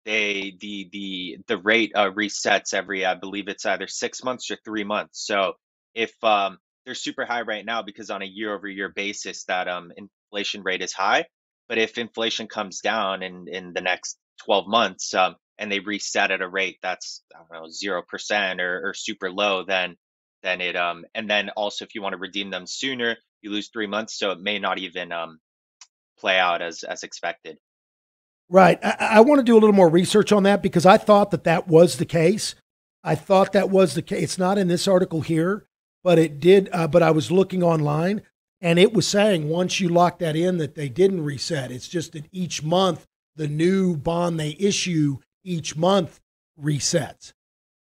the rate resets every, I believe it's either 6 months or 3 months. So if they're super high right now because on a year over year basis that inflation rate is high, but if inflation comes down in the next 12 months and they reset at a rate that's, I don't know, 0% or super low, then it and then also if you want to redeem them sooner, you lose 3 months, so it may not even play out as expected. Right. I want to do a little more research on that because I thought that was the case. It's not in this article here, but it did. But I was looking online, and it was saying once you lock that in, that they didn't reset. It's just that each month the new bond they issue each month resets,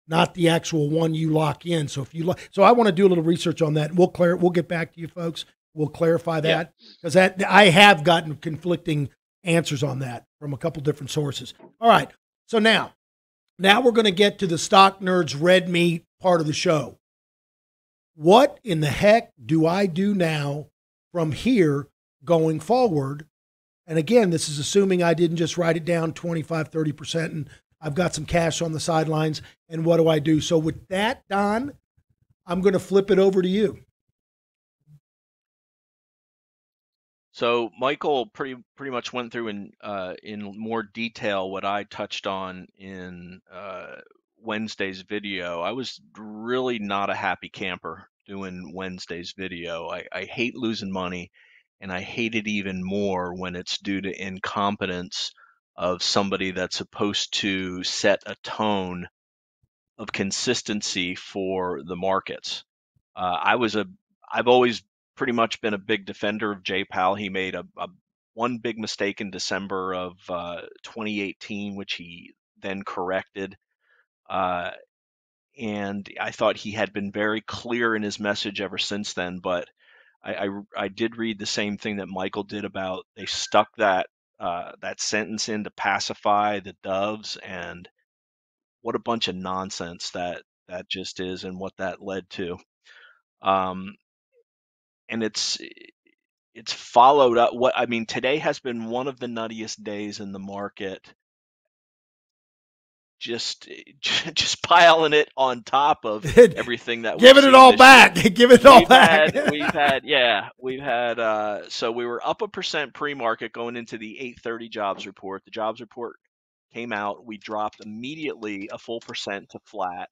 not the actual one you lock in. So so I want to do a little research on that. We'll get back to you folks. We'll clarify that because I have gotten conflicting answers on that from a couple different sources. All right. So now we're going to get to the Stock Nerds red meat part of the show. What in the heck do I do now from here going forward? And again, this is assuming I didn't just write it down 25, 30%, and I've got some cash on the sidelines. And what do I do? So with that, Don, I'm going to flip it over to you. So Michael pretty much went through in more detail what I touched on in Wednesday's video. I was really not a happy camper doing Wednesday's video. I hate losing money, and I hate it even more when it's due to incompetence of somebody that's supposed to set a tone of consistency for the markets. I've always pretty much been a big defender of Jay Powell. He made a one big mistake in December of 2018, which he then corrected. And I thought he had been very clear in his message ever since then. But I did read the same thing that Michael did about they stuck that sentence in to pacify the doves, and what a bunch of nonsense that just is, and what that led to. And it's followed up. Today has been one of the nuttiest days in the market. Just piling it on top of everything that we've giving seen it all this back. year. Give it all back. We've had so we were up 1% pre-market going into the 8:30 jobs report. The jobs report came out. We dropped immediately a full percent to flat,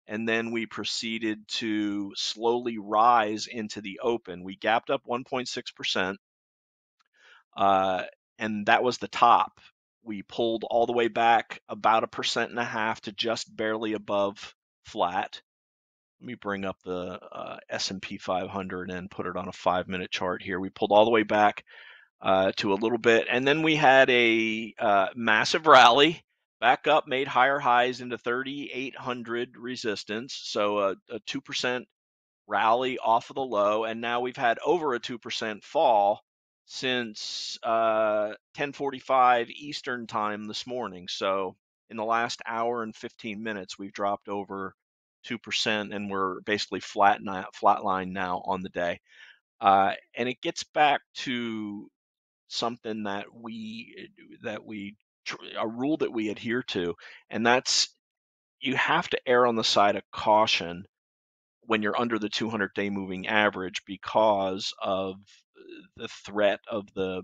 and then we proceeded to slowly rise into the open. We gapped up 1.6%, and that was the top. We pulled all the way back about 1.5% to just barely above flat. Let me bring up the S&P 500 and put it on a 5-minute chart here. We pulled all the way back to a little bit, and then we had a massive rally back up, made higher highs into 3,800 resistance. So a 2% rally off of the low, and now we've had over a 2% fall since 10:45 Eastern time this morning. So in the last hour and 15 minutes, we've dropped over 2%, and we're basically flatline now on the day. And it gets back to something that a rule that we adhere to, and that's you have to err on the side of caution when you're under the 200-day moving average, because of the threat of the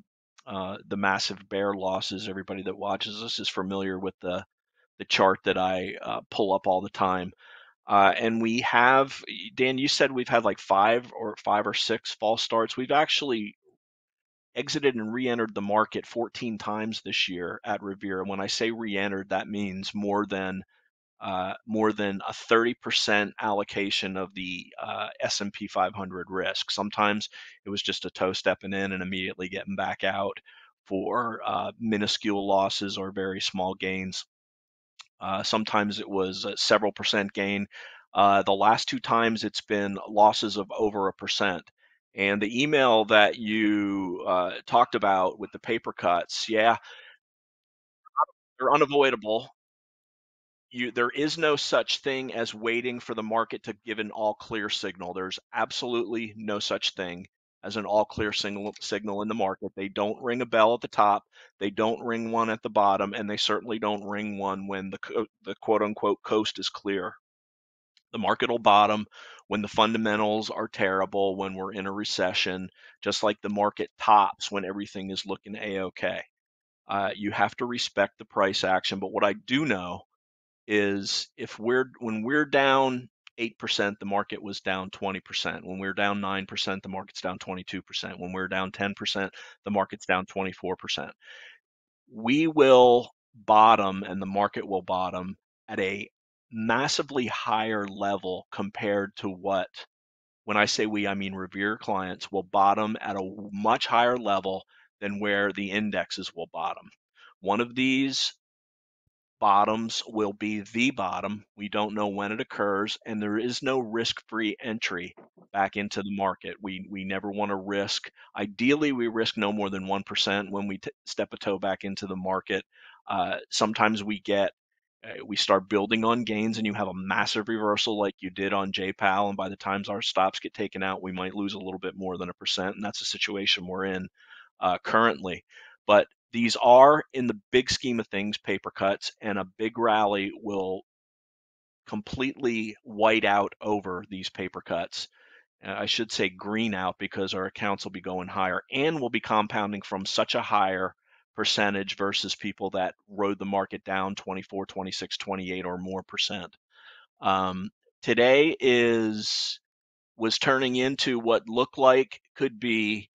massive bear losses. Everybody that watches us is familiar with the chart that I pull up all the time. And we have, Dan, you said we've had like five or six false starts. We've actually exited and re-entered the market 14 times this year at Revere. And when I say re-entered, that means more than a 30% allocation of the S&P 500 risk. Sometimes it was just a toe stepping in and immediately getting back out for minuscule losses or very small gains. Sometimes it was a several percent gain. The last 2 times it's been losses of over 1%. And the email that you talked about with the paper cuts, yeah, they're unavoidable. There is no such thing as waiting for the market to give an all clear signal. There's absolutely no such thing as an all clear signal in the market. They don't ring a bell at the top, they don't ring one at the bottom, and they certainly don't ring one when the quote unquote coast is clear. The market will bottom when the fundamentals are terrible, when we're in a recession, just like the market tops when everything is looking a-okay. You have to respect the price action, but what I do know is when we're down 8%, the market was down 20%. When we're down 9%, the market's down 22%. When we're down 10%, the market's down 24%. We will bottom, and the market will bottom at a massively higher level compared to what, when I say we, I mean Revere clients, will bottom at a much higher level than where the indexes will bottom. One of these bottoms will be the bottom. We don't know when it occurs, and there is no risk-free entry back into the market. We never want to risk. Ideally, we risk no more than 1% when we step a toe back into the market. Sometimes we start building on gains, and you have a massive reversal like you did on JPAL, and by the time our stops get taken out, we might lose a little bit more than 1%, and that's the situation we're in currently. But these are, in the big scheme of things, paper cuts, and a big rally will completely white out over these paper cuts. I should say green out, because our accounts will be going higher, and we'll be compounding from such a higher percentage versus people that rode the market down 24, 26, 28 or more percent. Today was turning into what looked like could be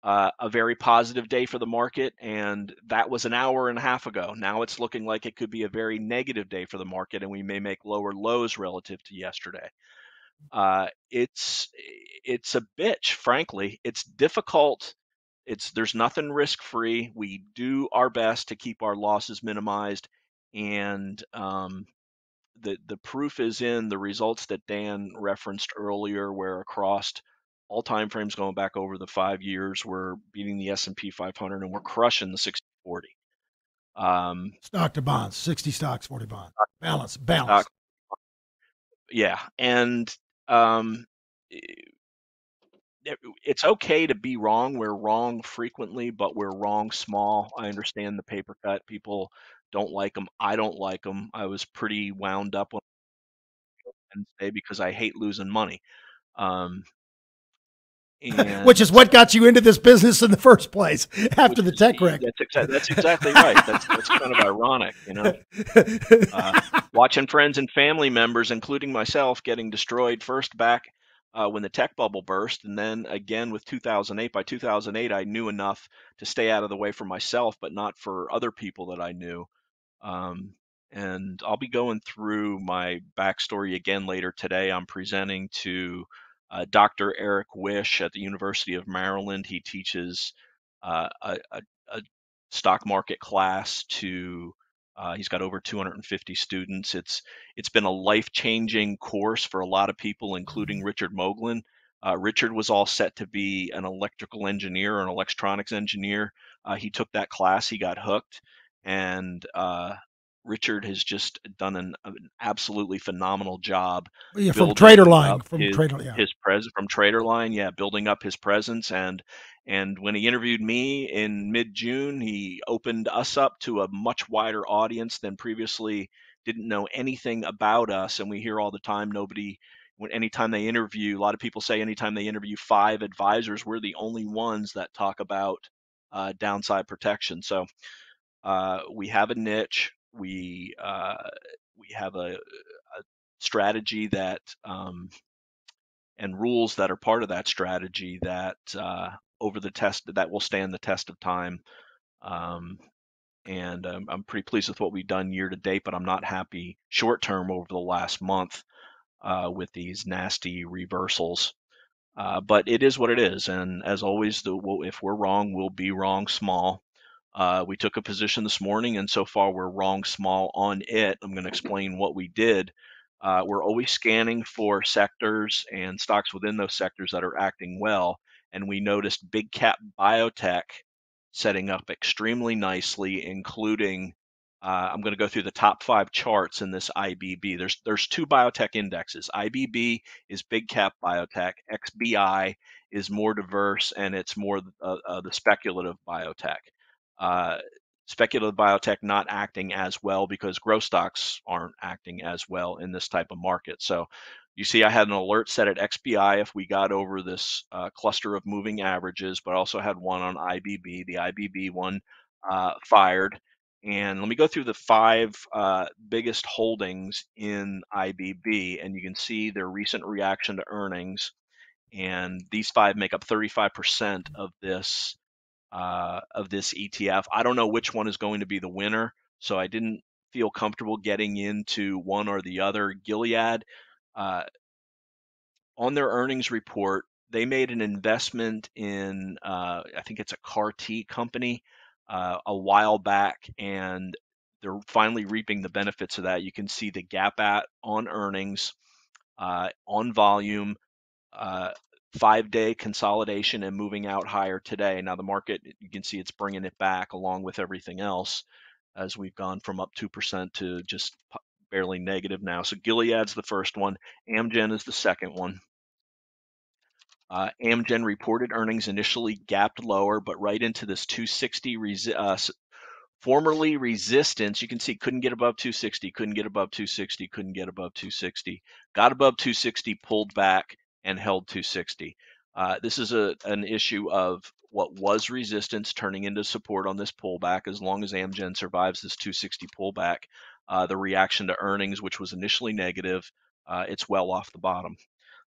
a very positive day for the market, and that was an hour and a half ago. Now it's looking like it could be a very negative day for the market, and we may make lower lows relative to yesterday. It's a bitch, frankly. It's difficult there's nothing risk free. We do our best to keep our losses minimized, and the proof is in the results that Dan referenced earlier, where across all time frames going back over the 5 years, we're beating the S&P 500 and we're crushing the 60/40. Stock to bonds, 60 stocks, 40 bonds. Balance. Stock, yeah, and um, it's okay to be wrong. We're wrong frequently, but we're wrong small. I understand the paper cut. People don't like them. I don't like them. I was pretty wound up on Wednesday because I hate losing money. Which is what got you into this business in the first place after the tech wreck. That's exactly right. That's kind of ironic, you know. Watching friends and family members, including myself, getting destroyed first back when the tech bubble burst, and then again with 2008. By 2008, I knew enough to stay out of the way for myself, but not for other people that I knew. And I'll be going through my backstory again later today. I'm presenting to Dr. Eric Wish at the University of Maryland. He teaches a stock market class to he's got over 250 students. It's been a life-changing course for a lot of people, including Richard Moglen. Richard was all set to be an electrical engineer or an electronics engineer. He took that class, he got hooked, and Richard has just done an absolutely phenomenal job. Yeah, from Traderline, from Traderline, yeah, building up his presence. And when he interviewed me in mid-June, he opened us up to a much wider audience than previously didn't know anything about us. And we hear all the time, anytime they interview, a lot of people say anytime they interview 5 advisors, we're the only ones that talk about downside protection. So we have a niche. We have a strategy that and rules that are part of that strategy that that will stand the test of time. And I'm pretty pleased with what we've done year to date, but I'm not happy short term over the last month with these nasty reversals. But it is what it is, and as always, if we're wrong, we'll be wrong small. We took a position this morning, and so far we're wrong small on it. I'm going to explain what we did. We're always scanning for sectors and stocks within those sectors that are acting well, and we noticed big cap biotech setting up extremely nicely, including I'm going to go through the top 5 charts in this IBB. There's 2 biotech indexes. IBB is big cap biotech. XBI is more diverse, and it's more the speculative biotech. Speculative biotech not acting as well because growth stocks aren't acting as well in this type of market. So you see I had an alert set at XBI if we got over this cluster of moving averages, but I also had one on IBB. The IBB one fired. And let me go through the 5 biggest holdings in IBB, and you can see their recent reaction to earnings. And these 5 make up 35% of this ETF. I don't know which one is going to be the winner, so I didn't feel comfortable getting into one or the other. Gilead, on their earnings report, they made an investment in, I think it's a CAR T company, a while back, and they're finally reaping the benefits of that. You can see the gap on earnings, on volume, 5-day consolidation and moving out higher today. Now the market, you can see it's bringing it back along with everything else as we've gone from up 2% to just barely negative now. So Gilead's the first one. Amgen is the second one. Amgen reported earnings initially gapped lower, but right into this 260 formerly resistance. You can see couldn't get above 260, couldn't get above 260, couldn't get above 260. Got above 260, pulled back, and held 260. This is an issue of what was resistance turning into support on this pullback. As long as Amgen survives this 260 pullback, the reaction to earnings, which was initially negative, it's well off the bottom.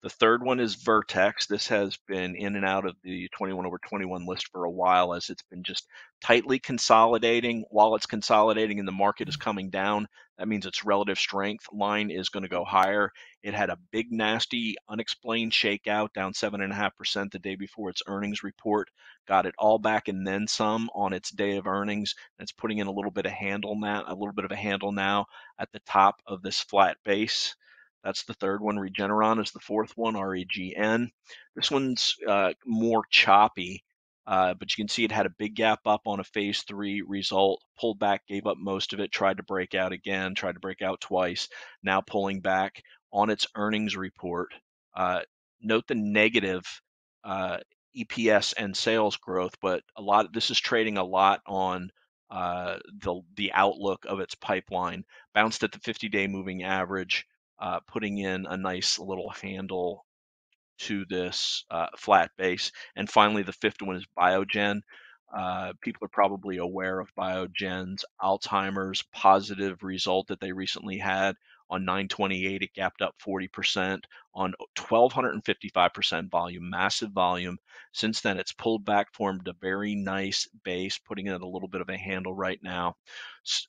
The third one is Vertex. This has been in and out of the 21 over 21 list for a while as it's been just tightly consolidating. While it's consolidating and the market is coming down, that means its relative strength line is going to go higher. It had a big, nasty, unexplained shakeout down 7.5% the day before its earnings report. Got it all back and then some on its day of earnings. It's putting in a little bit of a handle now at the top of this flat base. That's the third one. Regeneron is the fourth one, REGN. This one's more choppy, but you can see it had a big gap up on a phase 3 result, pulled back, gave up most of it, tried to break out again, tried to break out twice, now pulling back on its earnings report. Note the negative EPS and sales growth, but this is trading a lot on the outlook of its pipeline. Bounced at the 50-day moving average, putting in a nice little handle to this flat base. And finally, the fifth one is Biogen. People are probably aware of Biogen's Alzheimer's positive result that they recently had. On 9/28, it gapped up 40% on 1,255% volume, massive volume. Since then, it's pulled back, formed a very nice base, putting it at a little bit of a handle right now.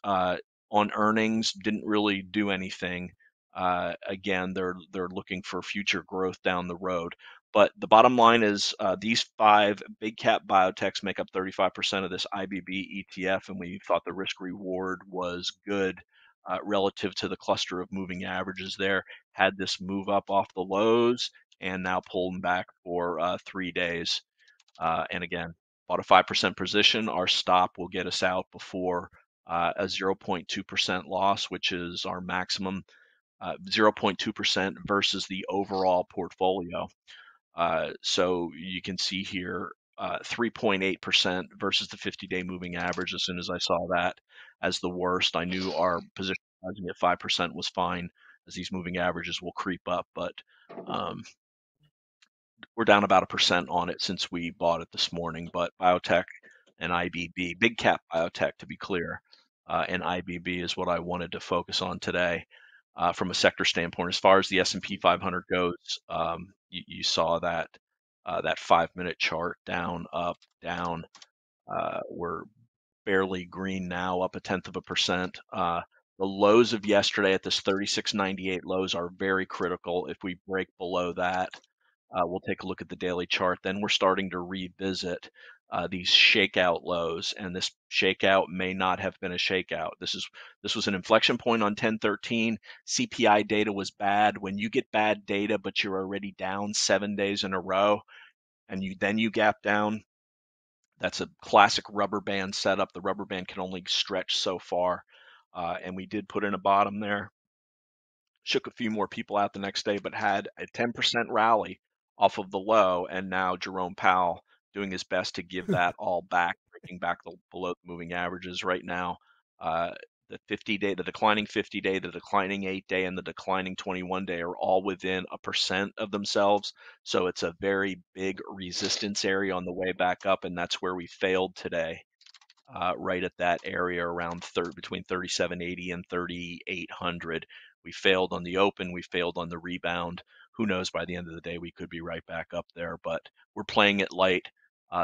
On earnings, didn't really do anything. Again, they're looking for future growth down the road. But the bottom line is these 5 big cap biotechs make up 35% of this IBB ETF, and we thought the risk reward was good relative to the cluster of moving averages there. Had this move up off the lows and now pulling back for 3 days. And again, bought a 5% position. Our stop will get us out before a 0.2% loss, which is our maximum. 0.2% versus the overall portfolio. So you can see here 3.8% versus the 50-day moving average. As soon as I saw that as the worst, I knew our position sizing at 5% was fine, as these moving averages will creep up. But we're down about 1% on it since we bought it this morning. But biotech and IBB, big cap biotech to be clear, and IBB is what I wanted to focus on today. From a sector standpoint, as far as the S&P 500 goes, you saw that 5-minute chart down, up, down. We're barely green now, up 0.1%. The lows of yesterday at this 36.98 lows are very critical. If we break below that, we'll take a look at the daily chart. Then we're starting to revisit these shakeout lows, and this shakeout may not have been a shakeout. This was an inflection point on 10/13. CPI data was bad. When you get bad data, but you're already down 7 days in a row, and you gap down, that's a classic rubber band setup. The rubber band can only stretch so far, and we did put in a bottom there. Shook a few more people out the next day, but had a 10% rally off of the low. And now Jerome Powell doing his best to give that all back, breaking back below the moving averages right now. The declining 50-day, the declining 8-day, and the declining 21-day are all within 1% of themselves. So it's a very big resistance area on the way back up, and that's where we failed today. Right at that area around between 3780 and 3800. We failed on the open, we failed on the rebound. Who knows, by the end of the day, we could be right back up there, but we're playing it light.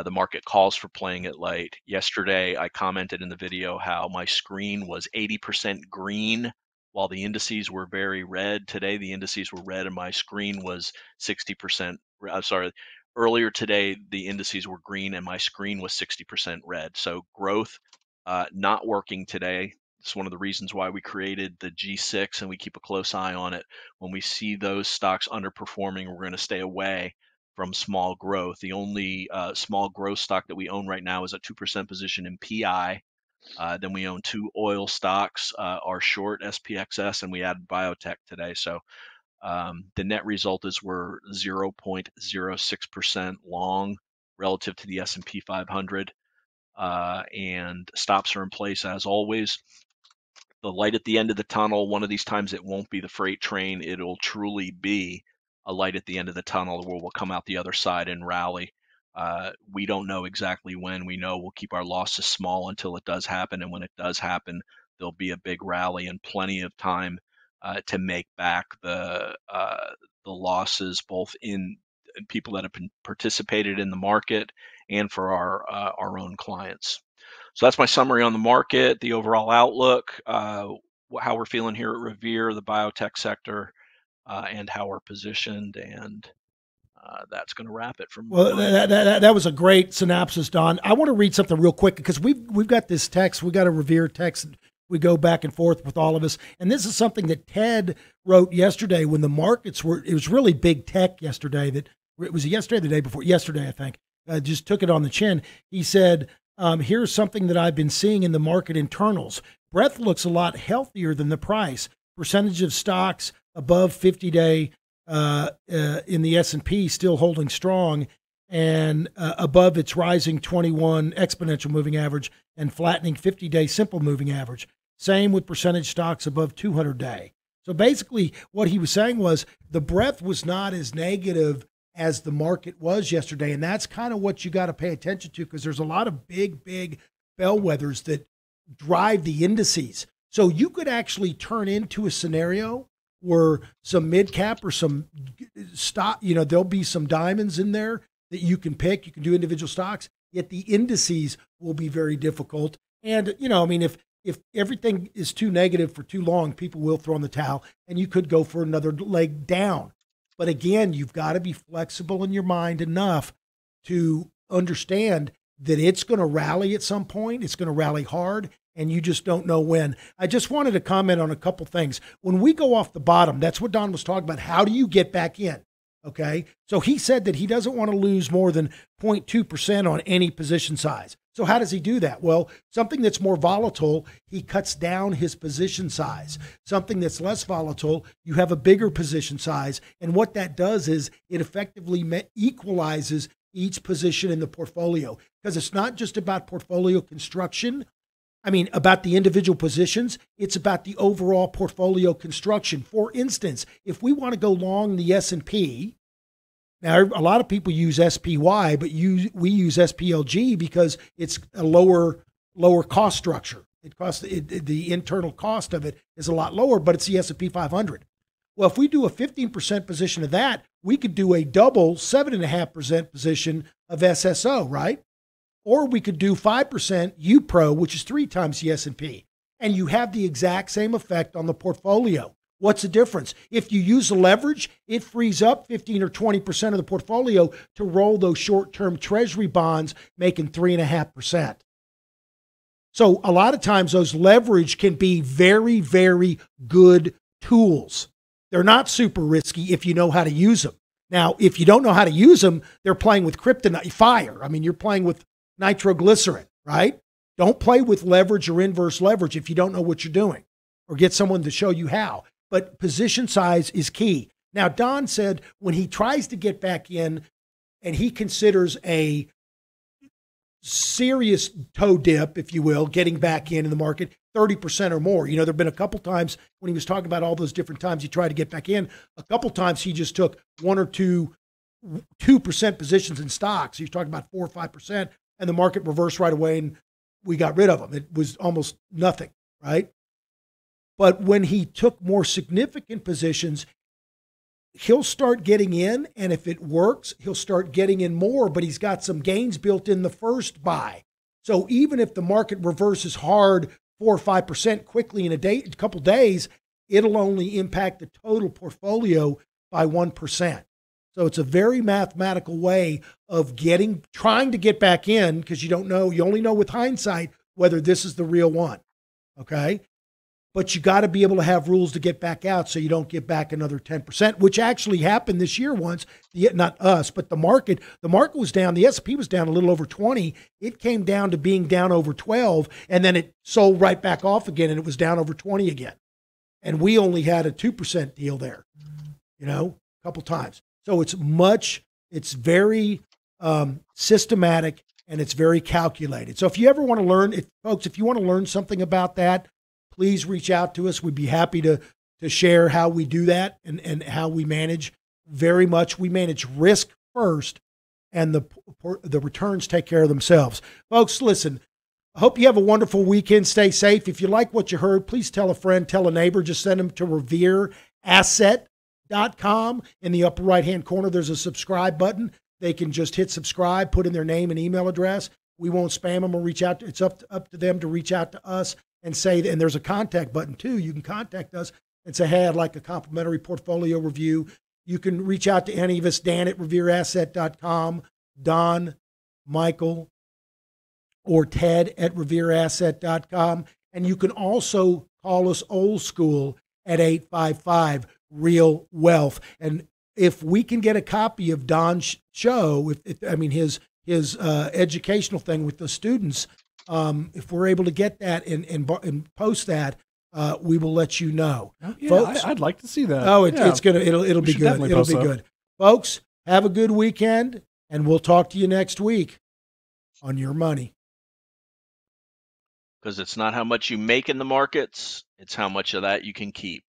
The market calls for playing it light. Yesterday, I commented in the video how my screen was 80% green while the indices were very red. Today, the indices were red and my screen was 60%. Earlier today, the indices were green and my screen was 60% red. So growth not working today. It's one of the reasons why we created the G6 and we keep a close eye on it. When we see those stocks underperforming, we're going to stay away from small growth. The only small growth stock that we own right now is a 2% position in PI. Then we own 2 oil stocks, our short SPXS, and we added biotech today. So the net result is we're 0.06% long relative to the S&P 500, and stops are in place as always. The light at the end of the tunnel, one of these times it won't be the freight train. It'll truly be a light at the end of the tunnel where we'll come out the other side and rally. We don't know exactly when. We know we'll keep our losses small until it does happen. And when it does happen, there'll be a big rally and plenty of time to make back the the losses both in people that have been participated in the market and for our own clients. So that's my summary on the market, the overall outlook, how we're feeling here at Revere, the biotech sector, and how we're positioned. And that's going to wrap it from. Well, that was a great synopsis, Don. I want to read something real quick because we've got this text. We got a Revere text. We go back and forth with all of us, and this is something that Ted wrote yesterday when the markets were. It was really big tech yesterday. That it was yesterday, the day before yesterday, I think. Just took it on the chin. He said, "Here's something that I've been seeing in the market internals. Breadth looks a lot healthier than the price. Percentage of stocks above 50-day." In the S&P still holding strong and above its rising 21 exponential moving average and flattening 50-day simple moving average. Same with percentage stocks above 200-day. So basically what he was saying was the breadth was not as negative as the market was yesterday. And that's kind of what you got to pay attention to because there's a lot of big bellwethers that drive the indices. So you could actually turn into a scenario where some mid cap or some stock, there'll be some diamonds in there that you can pick. You can do individual stocks, yet the indices will be very difficult. And, if everything is too negative for too long, people will throw in the towel and you could go for another leg down. But again, you've got to be flexible in your mind enough to understand that it's going to rally at some point. It's going to rally hard. And you just don't know when. I just wanted to comment on a couple things. When we go off the bottom, that's what Don was talking about. How do you get back in? Okay. So he said that he doesn't want to lose more than 0.2% on any position size. So how does he do that? Well, something that's more volatile, he cuts down his position size. Something that's less volatile, you have a bigger position size. And what that does is it effectively equalizes each position in the portfolio because it's not just about portfolio construction. About the individual positions, it's about the overall portfolio construction. For instance, if we want to go long the S&P, now a lot of people use SPY, but we use SPLG because it's a lower cost structure. The internal cost of it is a lot lower, but it's the S&P 500. Well, if we do a 15% position of that, we could do a double 7.5% position of SSO, right? Or we could do 5% UPRO, which is 3 times the S&P. And you have the exact same effect on the portfolio. What's the difference? If you use the leverage, it frees up 15 or 20% of the portfolio to roll those short-term Treasury bonds, making 3.5%. So a lot of times those leverage can be very, very good tools. They're not super risky if you know how to use them. Now, if you don't know how to use them, they're playing with kryptonite fire. You're playing with nitroglycerin, right? Don't play with leverage or inverse leverage if you don't know what you're doing, or get someone to show you how. But position size is key. Now, Don said when he tries to get back in and he considers a serious toe dip, if you will, getting back in the market, 30% or more. There have been a couple times when he was talking about all those different times he tried to get back in, a couple times he just took 1 or 2% positions in stocks. He was talking about 4 or 5%. And the market reversed right away and we got rid of them. It was almost nothing, right? But when he took more significant positions, he'll start getting in. And if it works, he'll start getting in more, but he's got some gains built in the first buy. So even if the market reverses hard 4 or 5% quickly in a couple days, it'll only impact the total portfolio by 1%. So it's a very mathematical way of trying to get back in because you only know with hindsight whether this is the real one, okay? But you got to be able to have rules to get back out so you don't get back another 10%, which actually happened this year once, not us, but the market. The market was down, the S&P was down a little over 20. It came down to being down over 12, and then it sold right back off again, and it was down over 20 again. And we only had a 2% deal there, a couple times. So it's very systematic and it's very calculated. So if you ever want to learn, if you want to learn something about that, please reach out to us. We'd be happy to share how we do that and how we manage. Very much, we manage risk first and the returns take care of themselves. Folks, listen, I hope you have a wonderful weekend. Stay safe. If you like what you heard, please tell a friend, tell a neighbor, just send them to Revere Asset Recouping.com. In the upper right-hand corner, there's a subscribe button. They can just hit subscribe, put in their name and email address. We won't spam them or reach out. It's up to them to reach out to us and say, and there's a contact button too. You can contact us and say, hey, I'd like a complimentary portfolio review. You can reach out to any of us, Dan at revereasset.com, Don, Michael, or Ted at revereasset.com. And you can also call us old school at 855 Real Wealth. And if we can get a copy of Don's show, his educational thing with the students, if we're able to get that and post that, we will let you know. Oh, yeah, folks. I'd like to see that. Oh, Yeah. it'll be good. It'll be good. Folks, have a good weekend, and we'll talk to you next week on Your Money. Because it's not how much you make in the markets, it's how much of that you can keep.